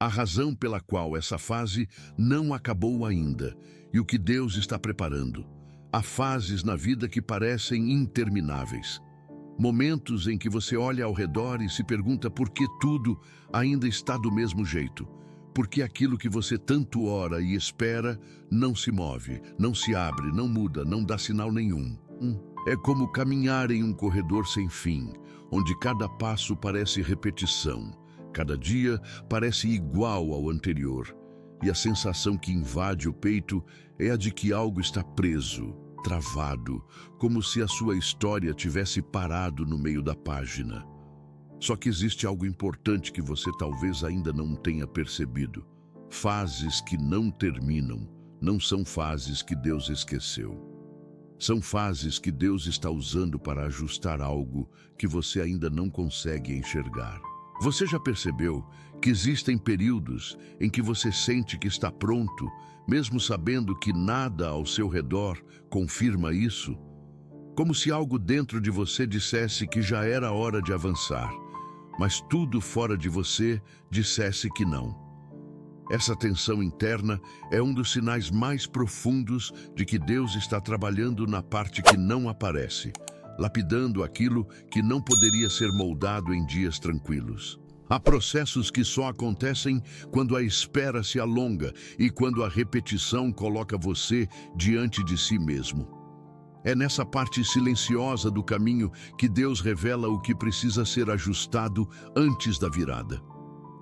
a razão pela qual essa fase não acabou ainda e o que Deus está preparando. Há fases na vida que parecem intermináveis. Momentos em que você olha ao redor e se pergunta por que tudo ainda está do mesmo jeito. Por que aquilo que você tanto ora e espera não se move, não se abre, não muda, não dá sinal nenhum. É como caminhar em um corredor sem fim, onde cada passo parece repetição, cada dia parece igual ao anterior, e a sensação que invade o peito é a de que algo está preso, travado, como se a sua história tivesse parado no meio da página. Só que existe algo importante que você talvez ainda não tenha percebido. Fases que não terminam não são fases que Deus esqueceu. São fases que Deus está usando para ajustar algo que você ainda não consegue enxergar. Você já percebeu que existem períodos em que você sente que está pronto, mesmo sabendo que nada ao seu redor confirma isso? Como se algo dentro de você dissesse que já era hora de avançar, mas tudo fora de você dissesse que não. Essa tensão interna é um dos sinais mais profundos de que Deus está trabalhando na parte que não aparece, lapidando aquilo que não poderia ser moldado em dias tranquilos. Há processos que só acontecem quando a espera se alonga e quando a repetição coloca você diante de si mesmo. É nessa parte silenciosa do caminho que Deus revela o que precisa ser ajustado antes da virada.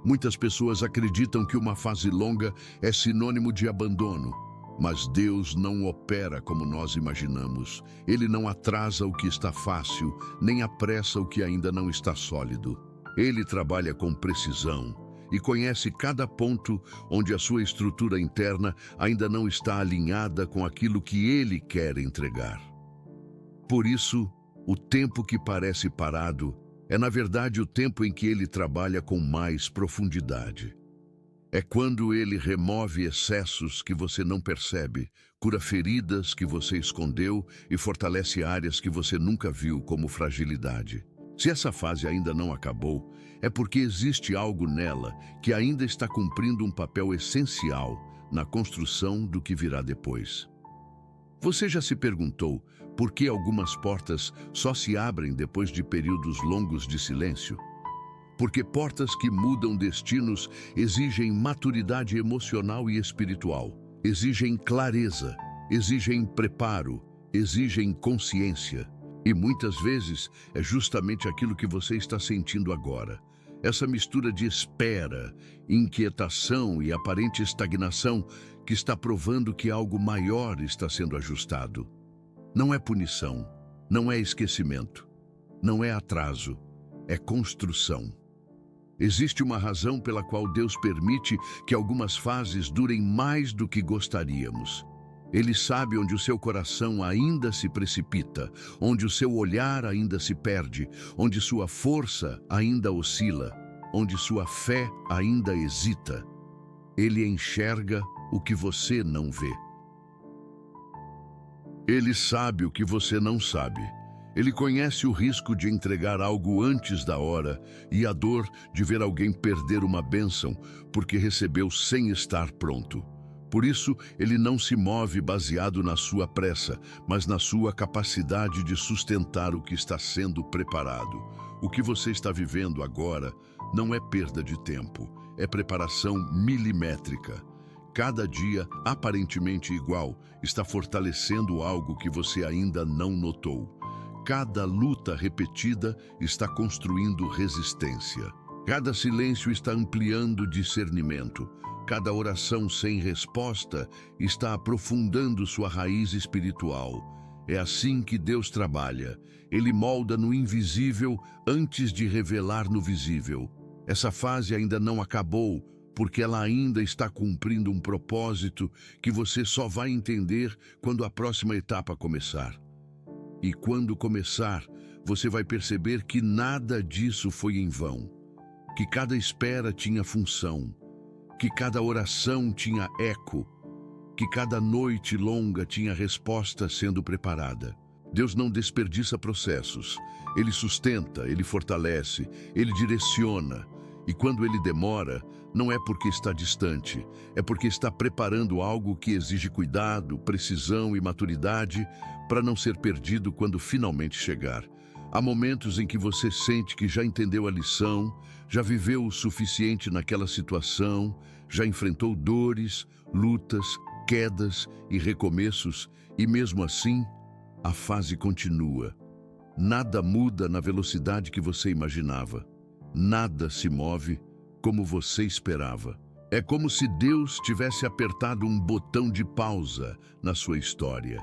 Muitas pessoas acreditam que uma fase longa é sinônimo de abandono, mas Deus não opera como nós imaginamos. Ele não atrasa o que está fácil, nem apressa o que ainda não está sólido. Ele trabalha com precisão e conhece cada ponto onde a sua estrutura interna ainda não está alinhada com aquilo que Ele quer entregar. Por isso, o tempo que parece parado é, na verdade, o tempo em que Ele trabalha com mais profundidade. É quando Ele remove excessos que você não percebe, cura feridas que você escondeu e fortalece áreas que você nunca viu como fragilidade. Se essa fase ainda não acabou, é porque existe algo nela que ainda está cumprindo um papel essencial na construção do que virá depois. Você já se perguntou por que algumas portas só se abrem depois de períodos longos de silêncio? Porque portas que mudam destinos exigem maturidade emocional e espiritual, exigem clareza, exigem preparo, exigem consciência. E muitas vezes é justamente aquilo que você está sentindo agora. Essa mistura de espera, inquietação e aparente estagnação que está provando que algo maior está sendo ajustado. Não é punição, não é esquecimento, não é atraso, é construção. Existe uma razão pela qual Deus permite que algumas fases durem mais do que gostaríamos. Ele sabe onde o seu coração ainda se precipita, onde o seu olhar ainda se perde, onde sua força ainda oscila, onde sua fé ainda hesita. Ele enxerga o que você não vê. Ele sabe o que você não sabe. Ele conhece o risco de entregar algo antes da hora e a dor de ver alguém perder uma bênção porque recebeu sem estar pronto. Por isso, ele não se move baseado na sua pressa, mas na sua capacidade de sustentar o que está sendo preparado. O que você está vivendo agora não é perda de tempo, é preparação milimétrica. Cada dia, aparentemente igual, está fortalecendo algo que você ainda não notou. Cada luta repetida está construindo resistência. Cada silêncio está ampliando discernimento. Cada oração sem resposta está aprofundando sua raiz espiritual. É assim que Deus trabalha. Ele molda no invisível antes de revelar no visível. Essa fase ainda não acabou, porque ela ainda está cumprindo um propósito que você só vai entender quando a próxima etapa começar. E quando começar, você vai perceber que nada disso foi em vão, que cada espera tinha função, que cada oração tinha eco, que cada noite longa tinha resposta sendo preparada. Deus não desperdiça processos. Ele sustenta, Ele fortalece, Ele direciona. E quando Ele demora, não é porque está distante, é porque está preparando algo que exige cuidado, precisão e maturidade para não ser perdido quando finalmente chegar. Há momentos em que você sente que já entendeu a lição, já viveu o suficiente naquela situação, já enfrentou dores, lutas, quedas e recomeços, e mesmo assim, a fase continua. Nada muda na velocidade que você imaginava. Nada se move como você esperava. É como se Deus tivesse apertado um botão de pausa na sua história,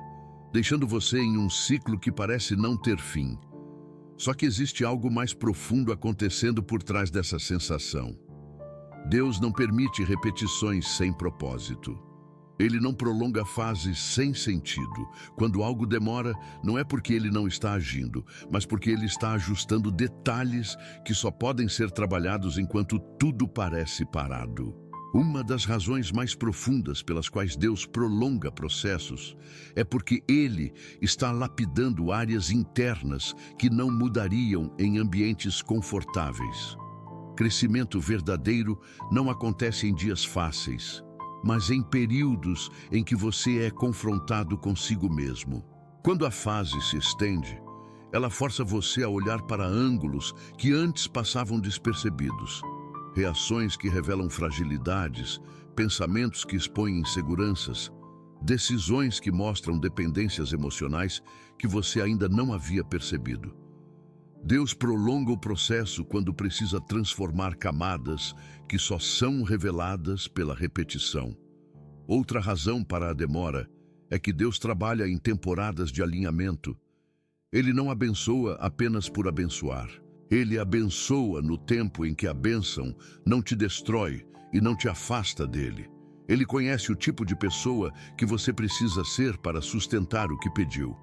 deixando você em um ciclo que parece não ter fim. Só que existe algo mais profundo acontecendo por trás dessa sensação. Deus não permite repetições sem propósito. Ele não prolonga fases sem sentido. Quando algo demora, não é porque ele não está agindo, mas porque ele está ajustando detalhes que só podem ser trabalhados enquanto tudo parece parado. Uma das razões mais profundas pelas quais Deus prolonga processos é porque Ele está lapidando áreas internas que não mudariam em ambientes confortáveis. Crescimento verdadeiro não acontece em dias fáceis, mas em períodos em que você é confrontado consigo mesmo. Quando a fase se estende, ela força você a olhar para ângulos que antes passavam despercebidos. Reações que revelam fragilidades, pensamentos que expõem inseguranças, decisões que mostram dependências emocionais que você ainda não havia percebido. Deus prolonga o processo quando precisa transformar camadas que só são reveladas pela repetição. Outra razão para a demora é que Deus trabalha em temporadas de alinhamento. Ele não abençoa apenas por abençoar. Ele abençoa no tempo em que a bênção não te destrói e não te afasta dele. Ele conhece o tipo de pessoa que você precisa ser para sustentar o que pediu.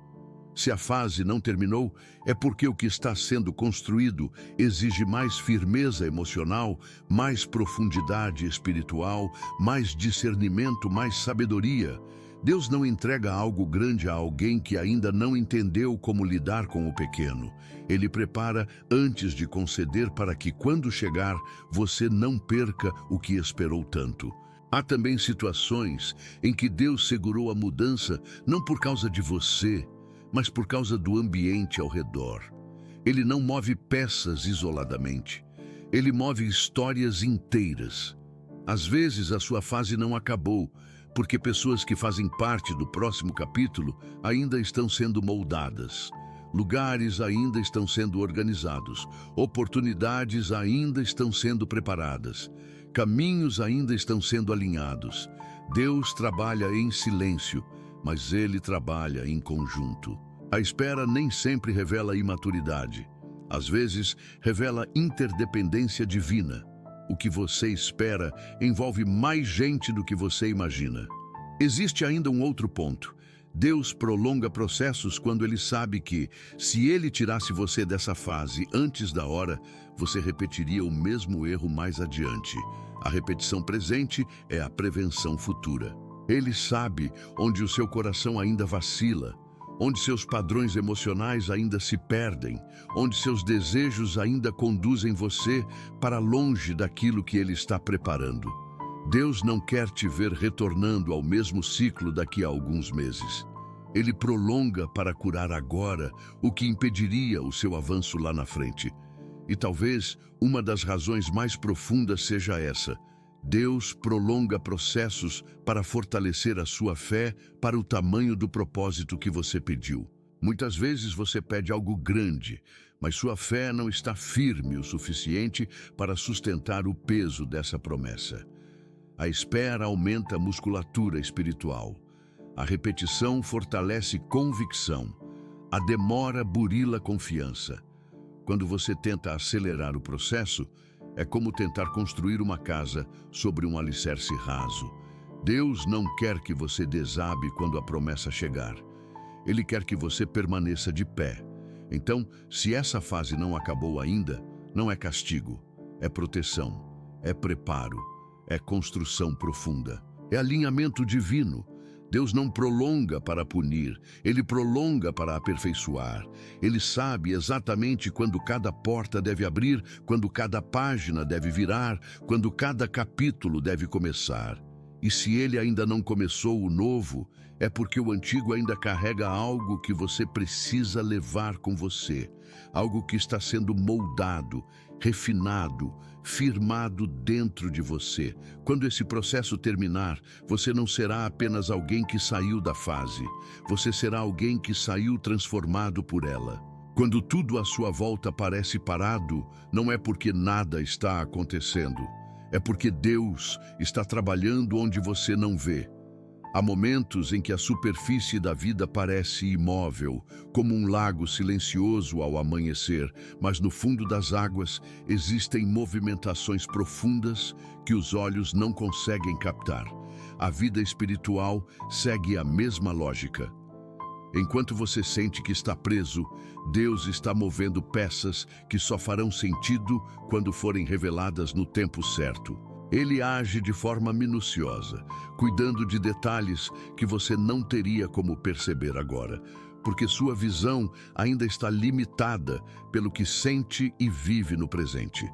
Se a fase não terminou, é porque o que está sendo construído exige mais firmeza emocional, mais profundidade espiritual, mais discernimento, mais sabedoria. Deus não entrega algo grande a alguém que ainda não entendeu como lidar com o pequeno. Ele prepara antes de conceder para que, quando chegar, você não perca o que esperou tanto. Há também situações em que Deus segurou a mudança não por causa de você, mas por causa do ambiente ao redor. Ele não move peças isoladamente. Ele move histórias inteiras. Às vezes a sua fase não acabou, porque pessoas que fazem parte do próximo capítulo ainda estão sendo moldadas. Lugares ainda estão sendo organizados. Oportunidades ainda estão sendo preparadas. Caminhos ainda estão sendo alinhados. Deus trabalha em silêncio, mas Ele trabalha em conjunto. A espera nem sempre revela imaturidade. Às vezes, revela interdependência divina. O que você espera envolve mais gente do que você imagina. Existe ainda um outro ponto. Deus prolonga processos quando Ele sabe que, se Ele tirasse você dessa fase antes da hora, você repetiria o mesmo erro mais adiante. A repetição presente é a prevenção futura. Ele sabe onde o seu coração ainda vacila, onde seus padrões emocionais ainda se perdem, onde seus desejos ainda conduzem você para longe daquilo que Ele está preparando. Deus não quer te ver retornando ao mesmo ciclo daqui a alguns meses. Ele prolonga para curar agora o que impediria o seu avanço lá na frente. E talvez uma das razões mais profundas seja essa. Deus prolonga processos para fortalecer a sua fé para o tamanho do propósito que você pediu. Muitas vezes você pede algo grande, mas sua fé não está firme o suficiente para sustentar o peso dessa promessa. A espera aumenta a musculatura espiritual. A repetição fortalece convicção. A demora burila confiança. Quando você tenta acelerar o processo, é como tentar construir uma casa sobre um alicerce raso. Deus não quer que você desabe quando a promessa chegar. Ele quer que você permaneça de pé. Então, se essa fase não acabou ainda, não é castigo, é proteção, é preparo, é construção profunda, é alinhamento divino. Deus não prolonga para punir, Ele prolonga para aperfeiçoar. Ele sabe exatamente quando cada porta deve abrir, quando cada página deve virar, quando cada capítulo deve começar. E se Ele ainda não começou o novo, é porque o antigo ainda carrega algo que você precisa levar com você, algo que está sendo moldado, refinado, firmado dentro de você. Quando esse processo terminar, você não será apenas alguém que saiu da fase, você será alguém que saiu transformado por ela. Quando tudo à sua volta parece parado, não é porque nada está acontecendo, é porque Deus está trabalhando onde você não vê. Há momentos em que a superfície da vida parece imóvel, como um lago silencioso ao amanhecer, mas no fundo das águas existem movimentações profundas que os olhos não conseguem captar. A vida espiritual segue a mesma lógica. Enquanto você sente que está preso, Deus está movendo peças que só farão sentido quando forem reveladas no tempo certo. Ele age de forma minuciosa, cuidando de detalhes que você não teria como perceber agora, porque sua visão ainda está limitada pelo que sente e vive no presente.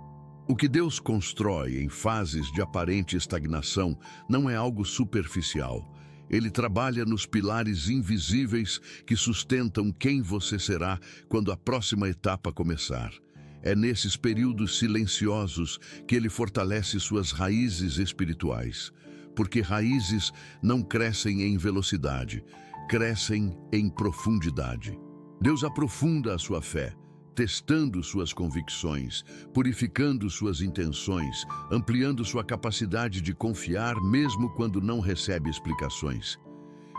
O que Deus constrói em fases de aparente estagnação não é algo superficial. Ele trabalha nos pilares invisíveis que sustentam quem você será quando a próxima etapa começar. É nesses períodos silenciosos que ele fortalece suas raízes espirituais, porque raízes não crescem em velocidade, crescem em profundidade. Deus aprofunda a sua fé, testando suas convicções, purificando suas intenções, ampliando sua capacidade de confiar mesmo quando não recebe explicações.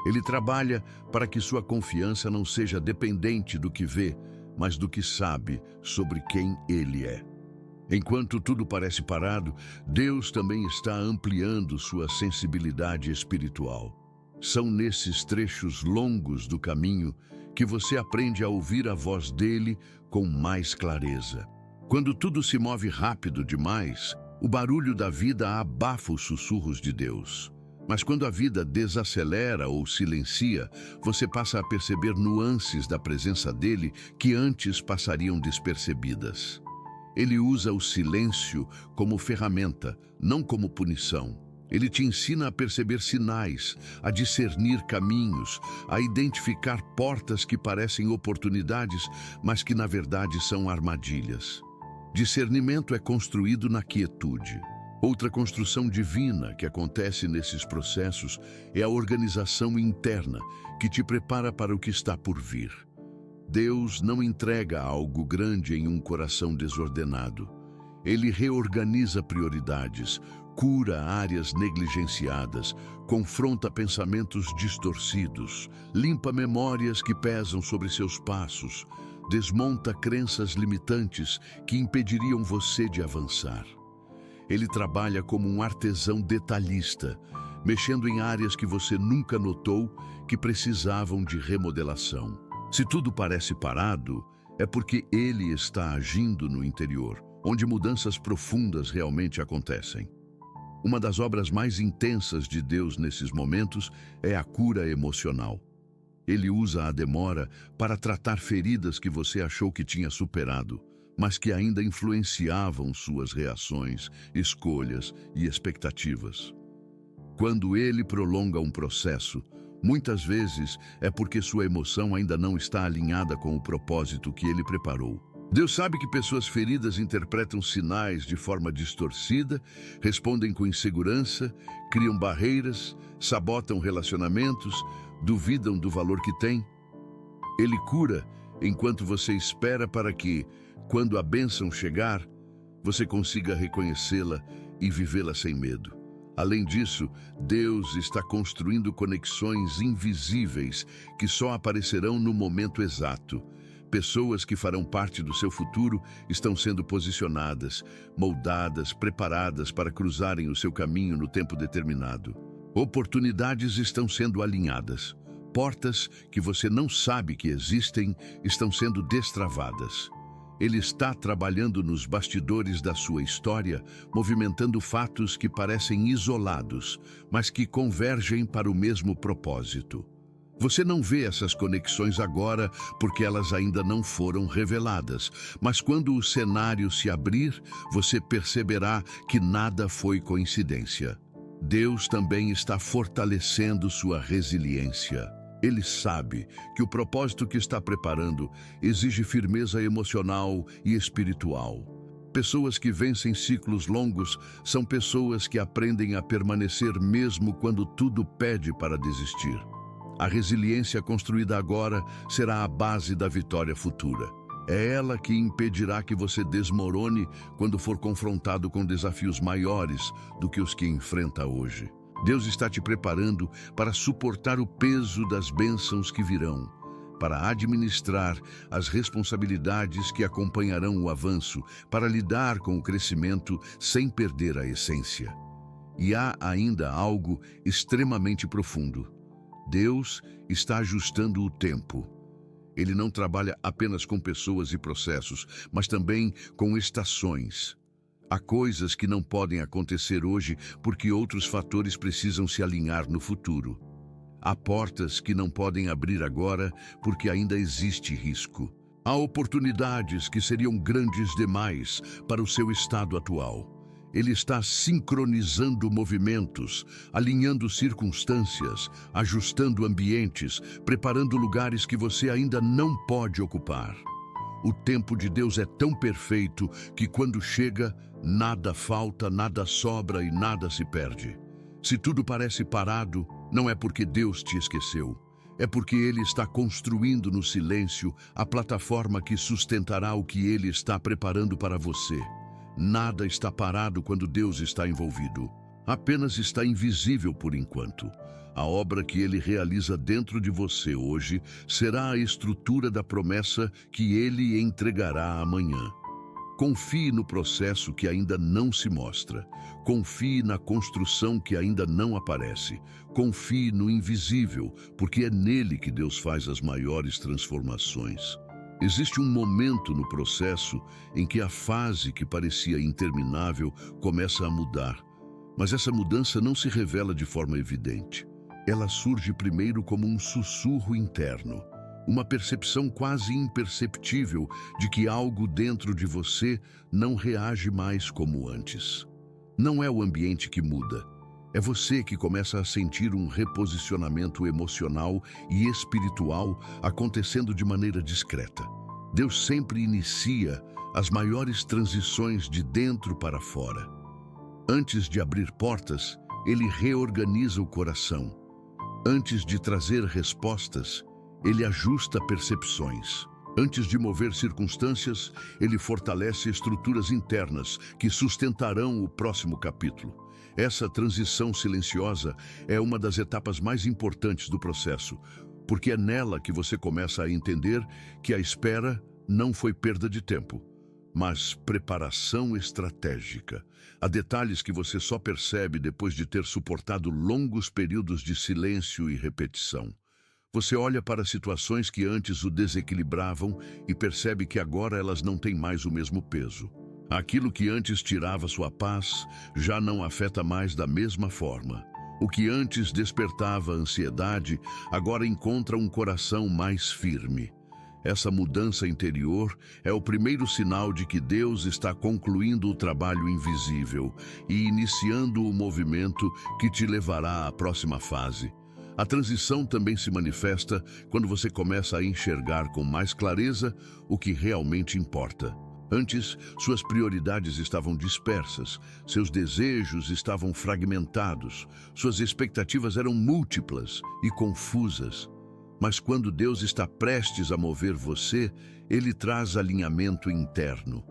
Ele trabalha para que sua confiança não seja dependente do que vê, mas do que sabe sobre quem Ele é. Enquanto tudo parece parado, Deus também está ampliando sua sensibilidade espiritual. São nesses trechos longos do caminho que você aprende a ouvir a voz dele com mais clareza. Quando tudo se move rápido demais, o barulho da vida abafa os sussurros de Deus. Mas quando a vida desacelera ou silencia, você passa a perceber nuances da presença dele que antes passariam despercebidas. Ele usa o silêncio como ferramenta, não como punição. Ele te ensina a perceber sinais, a discernir caminhos, a identificar portas que parecem oportunidades, mas que na verdade são armadilhas. Discernimento é construído na quietude. Outra construção divina que acontece nesses processos é a organização interna, que te prepara para o que está por vir. Deus não entrega algo grande em um coração desordenado. Ele reorganiza prioridades, cura áreas negligenciadas, confronta pensamentos distorcidos, limpa memórias que pesam sobre seus passos, desmonta crenças limitantes que impediriam você de avançar. Ele trabalha como um artesão detalhista, mexendo em áreas que você nunca notou que precisavam de remodelação. Se tudo parece parado, é porque ele está agindo no interior, onde mudanças profundas realmente acontecem. Uma das obras mais intensas de Deus nesses momentos é a cura emocional. Ele usa a demora para tratar feridas que você achou que tinha superado, mas que ainda influenciavam suas reações, escolhas e expectativas. Quando ele prolonga um processo, muitas vezes é porque sua emoção ainda não está alinhada com o propósito que ele preparou. Deus sabe que pessoas feridas interpretam sinais de forma distorcida, respondem com insegurança, criam barreiras, sabotam relacionamentos, duvidam do valor que têm. Ele cura enquanto você espera para que, quando a bênção chegar, você consiga reconhecê-la e vivê-la sem medo. Além disso, Deus está construindo conexões invisíveis que só aparecerão no momento exato. Pessoas que farão parte do seu futuro estão sendo posicionadas, moldadas, preparadas para cruzarem o seu caminho no tempo determinado. Oportunidades estão sendo alinhadas. Portas que você não sabe que existem estão sendo destravadas. Ele está trabalhando nos bastidores da sua história, movimentando fatos que parecem isolados, mas que convergem para o mesmo propósito. Você não vê essas conexões agora porque elas ainda não foram reveladas, mas quando o cenário se abrir, você perceberá que nada foi coincidência. Deus também está fortalecendo sua resiliência. Ele sabe que o propósito que está preparando exige firmeza emocional e espiritual. Pessoas que vencem ciclos longos são pessoas que aprendem a permanecer mesmo quando tudo pede para desistir. A resiliência construída agora será a base da vitória futura. É ela que impedirá que você desmorone quando for confrontado com desafios maiores do que os que enfrenta hoje. Deus está te preparando para suportar o peso das bênçãos que virão, para administrar as responsabilidades que acompanharão o avanço, para lidar com o crescimento sem perder a essência. E há ainda algo extremamente profundo. Deus está ajustando o tempo. Ele não trabalha apenas com pessoas e processos, mas também com estações. Há coisas que não podem acontecer hoje porque outros fatores precisam se alinhar no futuro. Há portas que não podem abrir agora porque ainda existe risco. Há oportunidades que seriam grandes demais para o seu estado atual. Ele está sincronizando movimentos, alinhando circunstâncias, ajustando ambientes, preparando lugares que você ainda não pode ocupar. O tempo de Deus é tão perfeito que quando chega, nada falta, nada sobra e nada se perde. Se tudo parece parado, não é porque Deus te esqueceu. É porque Ele está construindo no silêncio a plataforma que sustentará o que Ele está preparando para você. Nada está parado quando Deus está envolvido. Apenas está invisível por enquanto. A obra que Ele realiza dentro de você hoje será a estrutura da promessa que Ele entregará amanhã. Confie no processo que ainda não se mostra. Confie na construção que ainda não aparece. Confie no invisível, porque é nele que Deus faz as maiores transformações. Existe um momento no processo em que a fase que parecia interminável começa a mudar, mas essa mudança não se revela de forma evidente. Ela surge primeiro como um sussurro interno, uma percepção quase imperceptível de que algo dentro de você não reage mais como antes. Não é o ambiente que muda, é você que começa a sentir um reposicionamento emocional e espiritual acontecendo de maneira discreta. Deus sempre inicia as maiores transições de dentro para fora. Antes de abrir portas, Ele reorganiza o coração. Antes de trazer respostas, Ele ajusta percepções. Antes de mover circunstâncias, Ele fortalece estruturas internas que sustentarão o próximo capítulo. Essa transição silenciosa é uma das etapas mais importantes do processo, porque é nela que você começa a entender que a espera não foi perda de tempo, mas preparação estratégica. Há detalhes que você só percebe depois de ter suportado longos períodos de silêncio e repetição. Você olha para situações que antes o desequilibravam e percebe que agora elas não têm mais o mesmo peso. Aquilo que antes tirava sua paz já não afeta mais da mesma forma. O que antes despertava ansiedade, agora encontra um coração mais firme. Essa mudança interior é o primeiro sinal de que Deus está concluindo o trabalho invisível e iniciando o movimento que te levará à próxima fase. A transição também se manifesta quando você começa a enxergar com mais clareza o que realmente importa. Antes, suas prioridades estavam dispersas, seus desejos estavam fragmentados, suas expectativas eram múltiplas e confusas. Mas quando Deus está prestes a mover você, Ele traz alinhamento interno.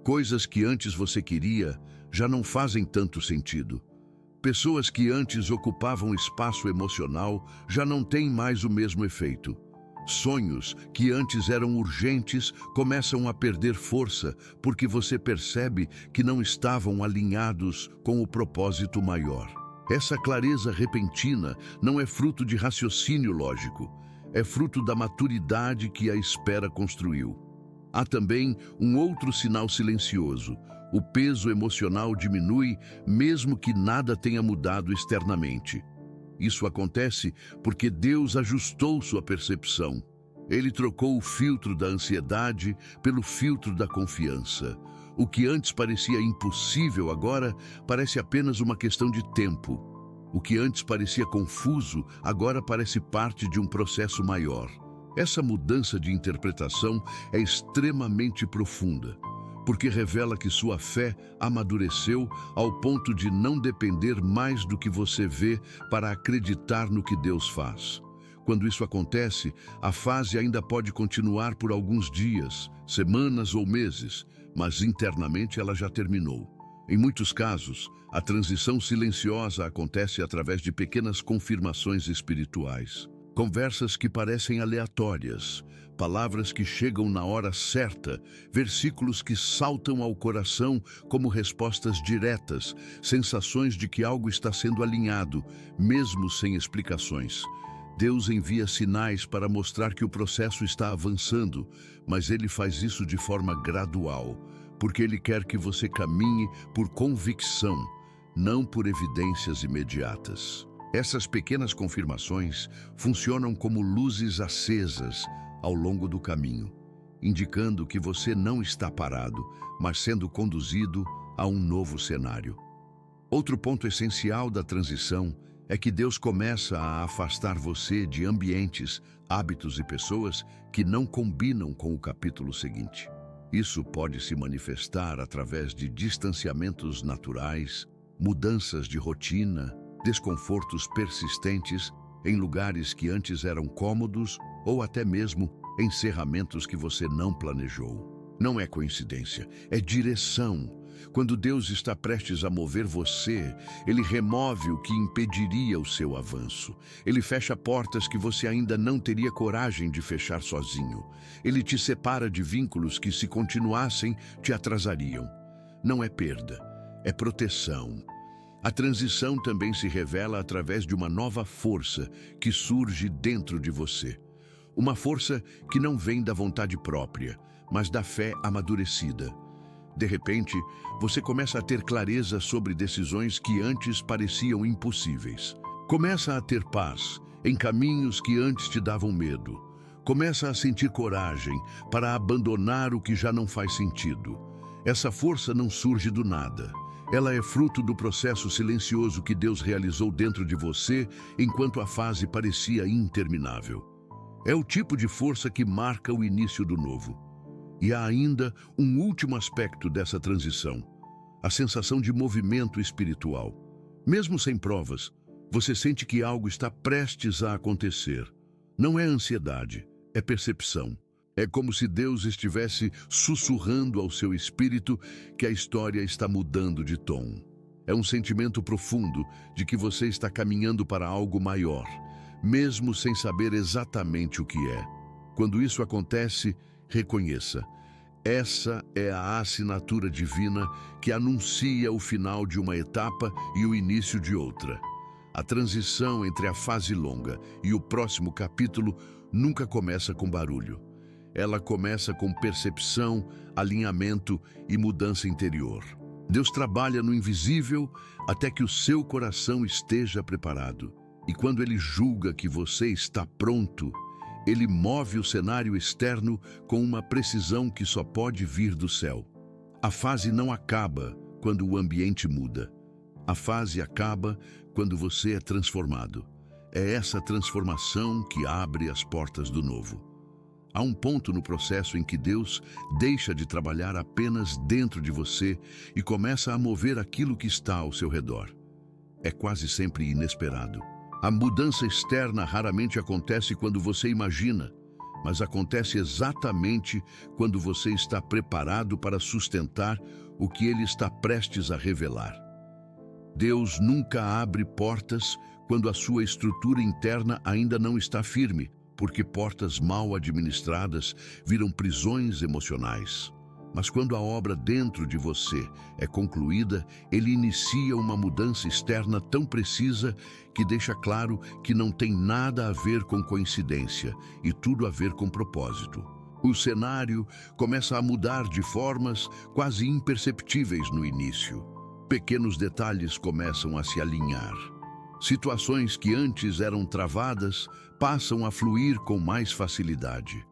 Coisas que antes você queria já não fazem tanto sentido. Pessoas que antes ocupavam espaço emocional já não têm mais o mesmo efeito. Sonhos que antes eram urgentes começam a perder força porque você percebe que não estavam alinhados com o propósito maior. Essa clareza repentina não é fruto de raciocínio lógico, é fruto da maturidade que a espera construiu. Há também um outro sinal silencioso. O peso emocional diminui, mesmo que nada tenha mudado externamente. Isso acontece porque Deus ajustou sua percepção. Ele trocou o filtro da ansiedade pelo filtro da confiança. O que antes parecia impossível agora parece apenas uma questão de tempo. O que antes parecia confuso agora parece parte de um processo maior. Essa mudança de interpretação é extremamente profunda, porque revela que sua fé amadureceu ao ponto de não depender mais do que você vê para acreditar no que Deus faz. Quando isso acontece, a fase ainda pode continuar por alguns dias, semanas ou meses, mas internamente ela já terminou. Em muitos casos, a transição silenciosa acontece através de pequenas confirmações espirituais. Conversas que parecem aleatórias, palavras que chegam na hora certa, versículos que saltam ao coração como respostas diretas, sensações de que algo está sendo alinhado, mesmo sem explicações. Deus envia sinais para mostrar que o processo está avançando, mas Ele faz isso de forma gradual, porque Ele quer que você caminhe por convicção, não por evidências imediatas. Essas pequenas confirmações funcionam como luzes acesas ao longo do caminho, indicando que você não está parado, mas sendo conduzido a um novo cenário. Outro ponto essencial da transição é que Deus começa a afastar você de ambientes, hábitos e pessoas que não combinam com o capítulo seguinte. Isso pode se manifestar através de distanciamentos naturais, mudanças de rotina, desconfortos persistentes em lugares que antes eram cômodos ou até mesmo encerramentos que você não planejou. Não é coincidência, é direção. Quando Deus está prestes a mover você, Ele remove o que impediria o seu avanço. Ele fecha portas que você ainda não teria coragem de fechar sozinho. Ele te separa de vínculos que, se continuassem, te atrasariam. Não é perda, é proteção. A transição também se revela através de uma nova força que surge dentro de você. Uma força que não vem da vontade própria, mas da fé amadurecida. De repente, você começa a ter clareza sobre decisões que antes pareciam impossíveis. Começa a ter paz em caminhos que antes te davam medo. Começa a sentir coragem para abandonar o que já não faz sentido. Essa força não surge do nada. Ela é fruto do processo silencioso que Deus realizou dentro de você enquanto a fase parecia interminável. É o tipo de força que marca o início do novo. E há ainda um último aspecto dessa transição, a sensação de movimento espiritual. Mesmo sem provas, você sente que algo está prestes a acontecer. Não é ansiedade, é percepção. É como se Deus estivesse sussurrando ao seu espírito que a história está mudando de tom. É um sentimento profundo de que você está caminhando para algo maior, mesmo sem saber exatamente o que é. Quando isso acontece, reconheça. Essa é a assinatura divina que anuncia o final de uma etapa e o início de outra. A transição entre a fase longa e o próximo capítulo nunca começa com barulho. Ela começa com percepção, alinhamento e mudança interior. Deus trabalha no invisível até que o seu coração esteja preparado. E quando Ele julga que você está pronto, Ele move o cenário externo com uma precisão que só pode vir do céu. A fase não acaba quando o ambiente muda. A fase acaba quando você é transformado. É essa transformação que abre as portas do novo. Há um ponto no processo em que Deus deixa de trabalhar apenas dentro de você e começa a mover aquilo que está ao seu redor. É quase sempre inesperado. A mudança externa raramente acontece quando você imagina, mas acontece exatamente quando você está preparado para sustentar o que Ele está prestes a revelar. Deus nunca abre portas quando a sua estrutura interna ainda não está firme, porque portas mal administradas viram prisões emocionais. Mas quando a obra dentro de você é concluída, Ele inicia uma mudança externa tão precisa que deixa claro que não tem nada a ver com coincidência e tudo a ver com propósito. O cenário começa a mudar de formas quase imperceptíveis no início. Pequenos detalhes começam a se alinhar. Situações que antes eram travadas passam a fluir com mais facilidade.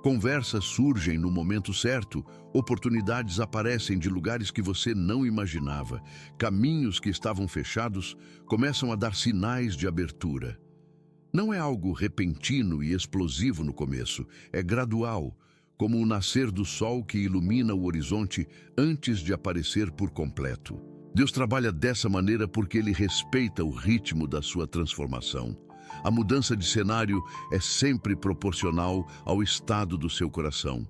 Conversas surgem no momento certo, oportunidades aparecem de lugares que você não imaginava, caminhos que estavam fechados começam a dar sinais de abertura. Não é algo repentino e explosivo no começo, é gradual, como o nascer do sol que ilumina o horizonte antes de aparecer por completo. Deus trabalha dessa maneira porque Ele respeita o ritmo da sua transformação. A mudança de cenário é sempre proporcional ao estado do seu coração.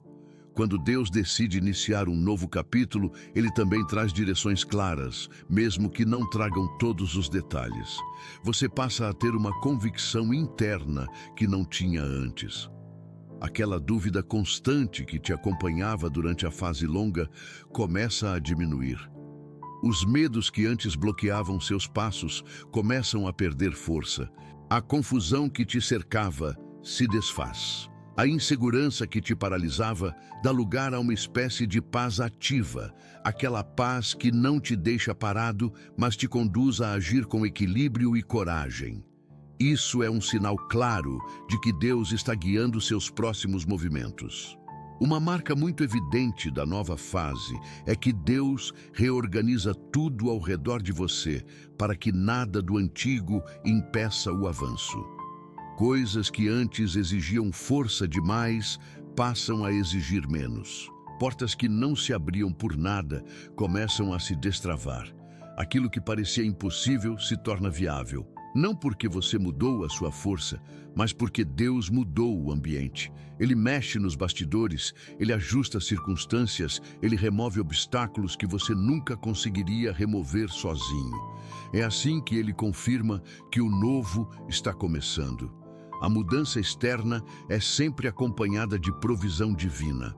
Quando Deus decide iniciar um novo capítulo, Ele também traz direções claras, mesmo que não tragam todos os detalhes. Você passa a ter uma convicção interna que não tinha antes. Aquela dúvida constante que te acompanhava durante a fase longa começa a diminuir. Os medos que antes bloqueavam seus passos começam a perder força. A confusão que te cercava se desfaz. A insegurança que te paralisava dá lugar a uma espécie de paz ativa, aquela paz que não te deixa parado, mas te conduz a agir com equilíbrio e coragem. Isso é um sinal claro de que Deus está guiando seus próximos movimentos. Uma marca muito evidente da nova fase é que Deus reorganiza tudo ao redor de você para que nada do antigo impeça o avanço. Coisas que antes exigiam força demais passam a exigir menos. Portas que não se abriam por nada começam a se destravar. Aquilo que parecia impossível se torna viável. Não porque você mudou a sua força, mas porque Deus mudou o ambiente. Ele mexe nos bastidores, Ele ajusta as circunstâncias, Ele remove obstáculos que você nunca conseguiria remover sozinho. É assim que Ele confirma que o novo está começando. A mudança externa é sempre acompanhada de provisão divina.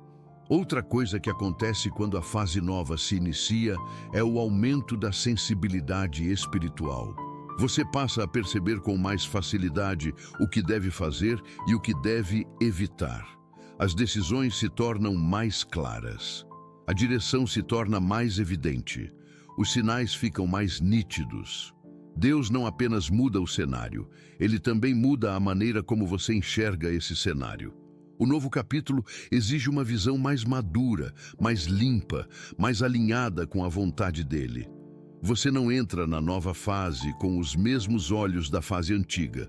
Outra coisa que acontece quando a fase nova se inicia é o aumento da sensibilidade espiritual. Você passa a perceber com mais facilidade o que deve fazer e o que deve evitar. As decisões se tornam mais claras. A direção se torna mais evidente. Os sinais ficam mais nítidos. Deus não apenas muda o cenário, Ele também muda a maneira como você enxerga esse cenário. O novo capítulo exige uma visão mais madura, mais limpa, mais alinhada com a vontade dEle. Você não entra na nova fase com os mesmos olhos da fase antiga.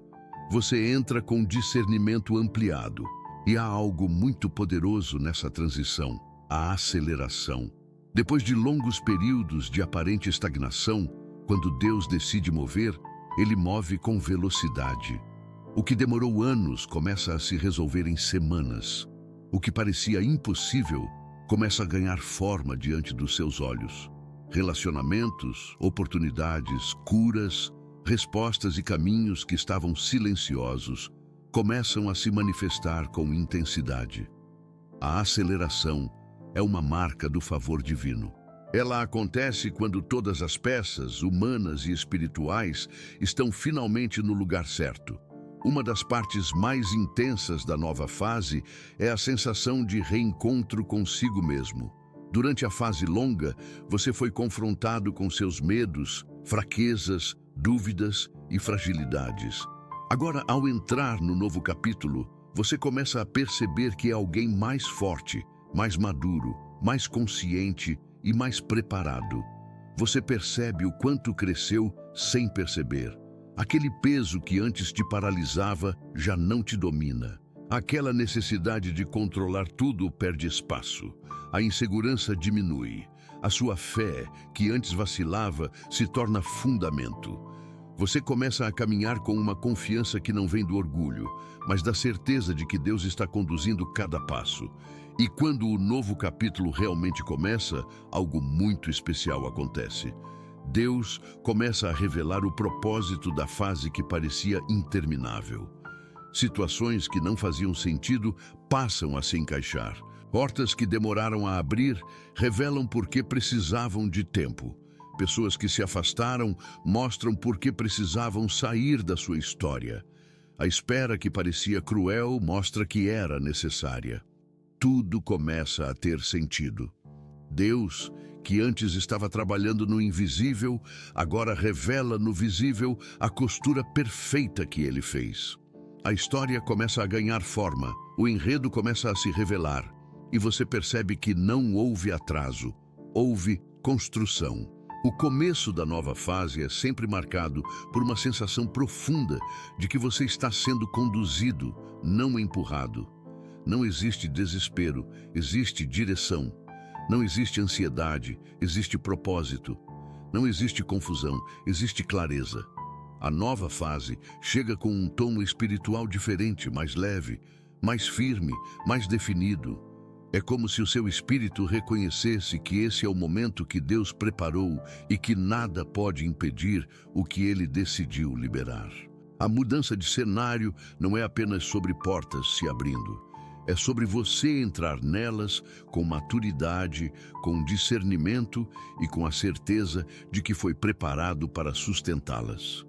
Você entra com discernimento ampliado. E há algo muito poderoso nessa transição, a aceleração. Depois de longos períodos de aparente estagnação, quando Deus decide mover, Ele move com velocidade. O que demorou anos começa a se resolver em semanas. O que parecia impossível começa a ganhar forma diante dos seus olhos. Relacionamentos, oportunidades, curas, respostas e caminhos que estavam silenciosos começam a se manifestar com intensidade. A aceleração é uma marca do favor divino. Ela acontece quando todas as peças, humanas e espirituais, estão finalmente no lugar certo. Uma das partes mais intensas da nova fase é a sensação de reencontro consigo mesmo. Durante a fase longa, você foi confrontado com seus medos, fraquezas, dúvidas e fragilidades. Agora, ao entrar no novo capítulo, você começa a perceber que é alguém mais forte, mais maduro, mais consciente e mais preparado. Você percebe o quanto cresceu sem perceber. Aquele peso que antes te paralisava já não te domina. Aquela necessidade de controlar tudo perde espaço. A insegurança diminui. A sua fé, que antes vacilava, se torna fundamento. Você começa a caminhar com uma confiança que não vem do orgulho, mas da certeza de que Deus está conduzindo cada passo. E quando o novo capítulo realmente começa, algo muito especial acontece. Deus começa a revelar o propósito da fase que parecia interminável. Situações que não faziam sentido passam a se encaixar. Portas que demoraram a abrir revelam por que precisavam de tempo. Pessoas que se afastaram mostram por que precisavam sair da sua história. A espera que parecia cruel mostra que era necessária. tudo começa a ter sentido. Deus, que antes estava trabalhando no invisível, agora revela no visível a costura perfeita que ele fez. A história começa a ganhar forma, o enredo começa a se revelar, e você percebe que não houve atraso, houve construção. O começo da nova fase é sempre marcado por uma sensação profunda de que você está sendo conduzido, não empurrado. Não existe desespero, existe direção. Não existe ansiedade, existe propósito. Não existe confusão, existe clareza. A nova fase chega com um tom espiritual diferente, mais leve, mais firme, mais definido. É como se o seu espírito reconhecesse que esse é o momento que Deus preparou e que nada pode impedir o que ele decidiu liberar. A mudança de cenário não é apenas sobre portas se abrindo. É sobre você entrar nelas com maturidade, com discernimento e com a certeza de que foi preparado para sustentá-las.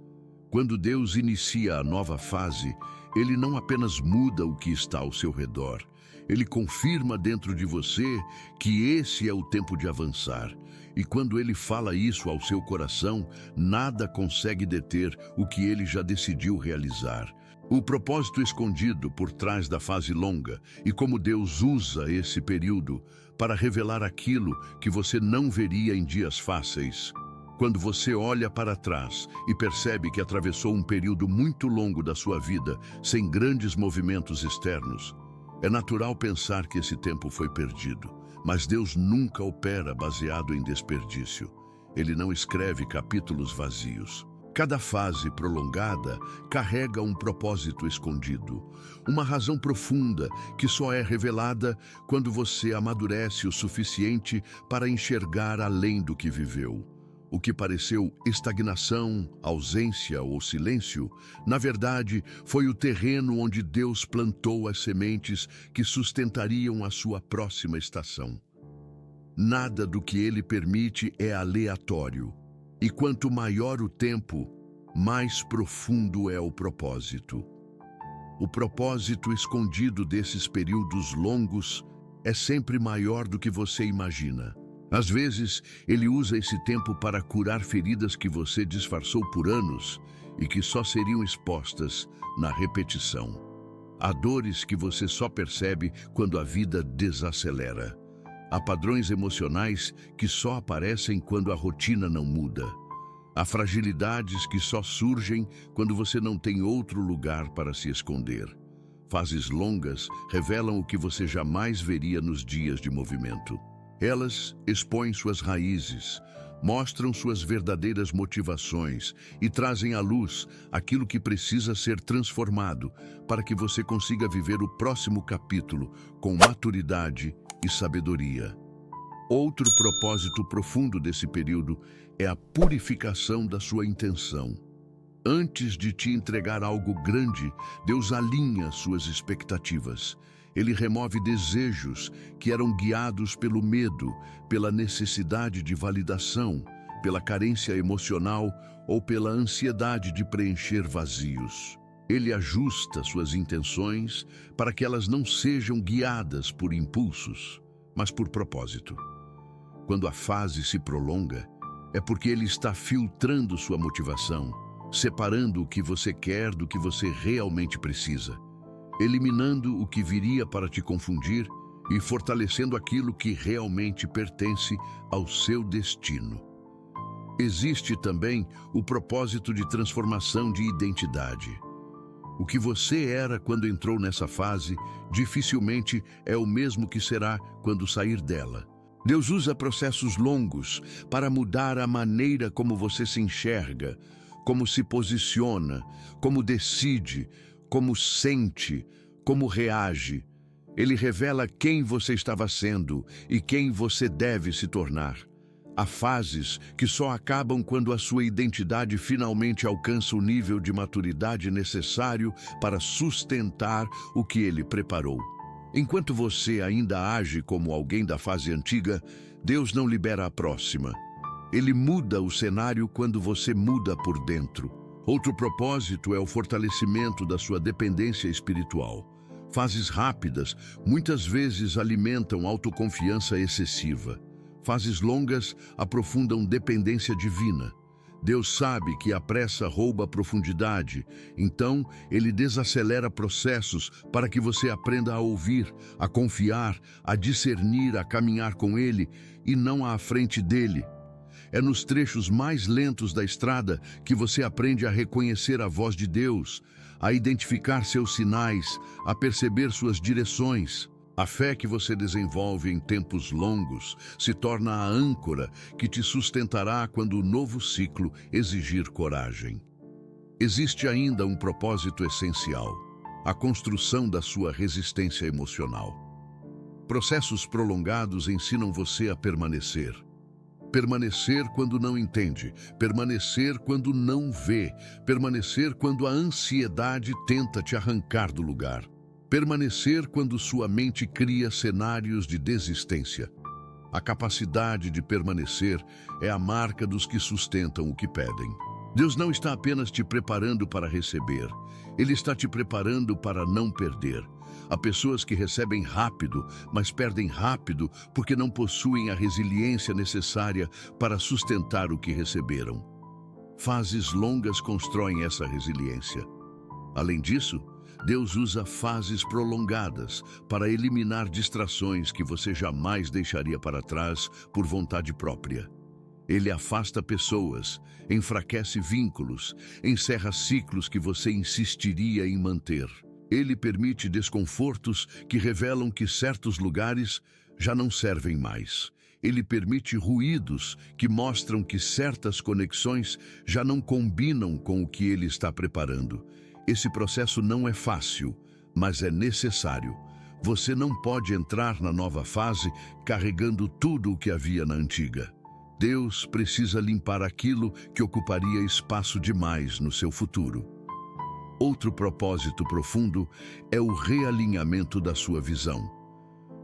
Quando Deus inicia a nova fase, Ele não apenas muda o que está ao seu redor, Ele confirma dentro de você que esse é o tempo de avançar. E quando Ele fala isso ao seu coração, nada consegue deter o que Ele já decidiu realizar. O propósito escondido por trás da fase longa e como Deus usa esse período para revelar aquilo que você não veria em dias fáceis. Quando você olha para trás e percebe que atravessou um período muito longo da sua vida sem grandes movimentos externos, é natural pensar que esse tempo foi perdido. Mas Deus nunca opera baseado em desperdício. Ele não escreve capítulos vazios. Cada fase prolongada carrega um propósito escondido, uma razão profunda que só é revelada quando você amadurece o suficiente para enxergar além do que viveu. O que pareceu estagnação, ausência ou silêncio, na verdade, foi o terreno onde Deus plantou as sementes que sustentariam a sua próxima estação. Nada do que Ele permite é aleatório. E quanto maior o tempo, mais profundo é o propósito. O propósito escondido desses períodos longos é sempre maior do que você imagina. Às vezes, Ele usa esse tempo para curar feridas que você disfarçou por anos e que só seriam expostas na repetição. Há dores que você só percebe quando a vida desacelera. Há padrões emocionais que só aparecem quando a rotina não muda. Há fragilidades que só surgem quando você não tem outro lugar para se esconder. Fases longas revelam o que você jamais veria nos dias de movimento. Elas expõem suas raízes, mostram suas verdadeiras motivações e trazem à luz aquilo que precisa ser transformado para que você consiga viver o próximo capítulo com maturidade e sabedoria. Outro propósito profundo desse período é a purificação da sua intenção. Antes de te entregar algo grande, Deus alinha suas expectativas. Ele remove desejos que eram guiados pelo medo, pela necessidade de validação, pela carência emocional ou pela ansiedade de preencher vazios. Ele ajusta suas intenções para que elas não sejam guiadas por impulsos, mas por propósito. Quando a fase se prolonga, é porque Ele está filtrando sua motivação, separando o que você quer do que você realmente precisa, eliminando o que viria para te confundir e fortalecendo aquilo que realmente pertence ao seu destino. Existe também o propósito de transformação de identidade. O que você era quando entrou nessa fase, dificilmente é o mesmo que será quando sair dela. Deus usa processos longos para mudar a maneira como você se enxerga, como se posiciona, como decide, como sente, como reage. Ele revela quem você estava sendo e quem você deve se tornar. Há fases que só acabam quando a sua identidade finalmente alcança o nível de maturidade necessário para sustentar o que Ele preparou. Enquanto você ainda age como alguém da fase antiga, Deus não libera a próxima. Ele muda o cenário quando você muda por dentro. Outro propósito é o fortalecimento da sua dependência espiritual. Fases rápidas muitas vezes alimentam autoconfiança excessiva. Fases longas aprofundam dependência divina. Deus sabe que a pressa rouba profundidade, então Ele desacelera processos para que você aprenda a ouvir, a confiar, a discernir, a caminhar com Ele e não à frente dele. É nos trechos mais lentos da estrada que você aprende a reconhecer a voz de Deus, a identificar seus sinais, a perceber suas direções. A fé que você desenvolve em tempos longos se torna a âncora que te sustentará quando o novo ciclo exigir coragem. Existe ainda um propósito essencial: a construção da sua resistência emocional. Processos prolongados ensinam você a permanecer. Permanecer quando não entende, permanecer quando não vê, permanecer quando a ansiedade tenta te arrancar do lugar. Permanecer quando sua mente cria cenários de desistência. A capacidade de permanecer é a marca dos que sustentam o que pedem. Deus não está apenas te preparando para receber, Ele está te preparando para não perder. Há pessoas que recebem rápido, mas perdem rápido porque não possuem a resiliência necessária para sustentar o que receberam. Fases longas constroem essa resiliência. Além disso, Deus usa fases prolongadas para eliminar distrações que você jamais deixaria para trás por vontade própria. Ele afasta pessoas, enfraquece vínculos, encerra ciclos que você insistiria em manter. Ele permite desconfortos que revelam que certos lugares já não servem mais. Ele permite ruídos que mostram que certas conexões já não combinam com o que ele está preparando. Esse processo não é fácil, mas é necessário. Você não pode entrar na nova fase carregando tudo o que havia na antiga. Deus precisa limpar aquilo que ocuparia espaço demais no seu futuro. Outro propósito profundo é o realinhamento da sua visão.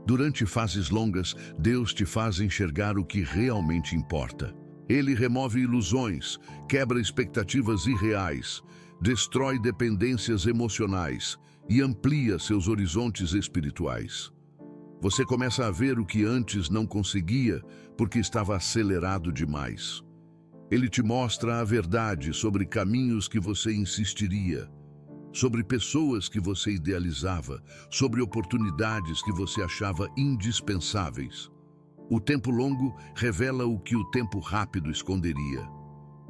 Durante fases longas, Deus te faz enxergar o que realmente importa. Ele remove ilusões, quebra expectativas irreais, destrói dependências emocionais e amplia seus horizontes espirituais. Você começa a ver o que antes não conseguia porque estava acelerado demais. Ele te mostra a verdade sobre caminhos que você insistiria, sobre pessoas que você idealizava, sobre oportunidades que você achava indispensáveis. O tempo longo revela o que o tempo rápido esconderia.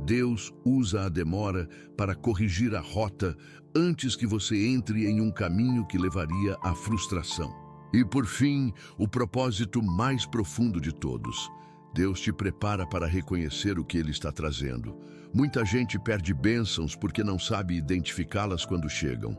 Deus usa a demora para corrigir a rota antes que você entre em um caminho que levaria à frustração. E por fim, o propósito mais profundo de todos. Deus te prepara para reconhecer o que Ele está trazendo. Muita gente perde bênçãos porque não sabe identificá-las quando chegam.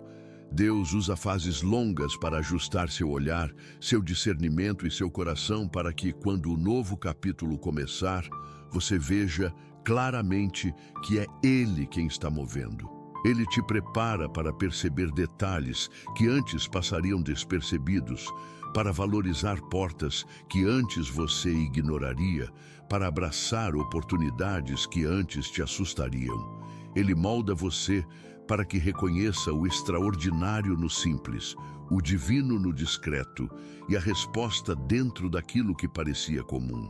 Deus usa fases longas para ajustar seu olhar, seu discernimento e seu coração para que, quando o novo capítulo começar, você veja claramente que é Ele quem está movendo. Ele te prepara para perceber detalhes que antes passariam despercebidos, para valorizar portas que antes você ignoraria, para abraçar oportunidades que antes te assustariam. Ele molda você para que reconheça o extraordinário no simples, o divino no discreto e a resposta dentro daquilo que parecia comum.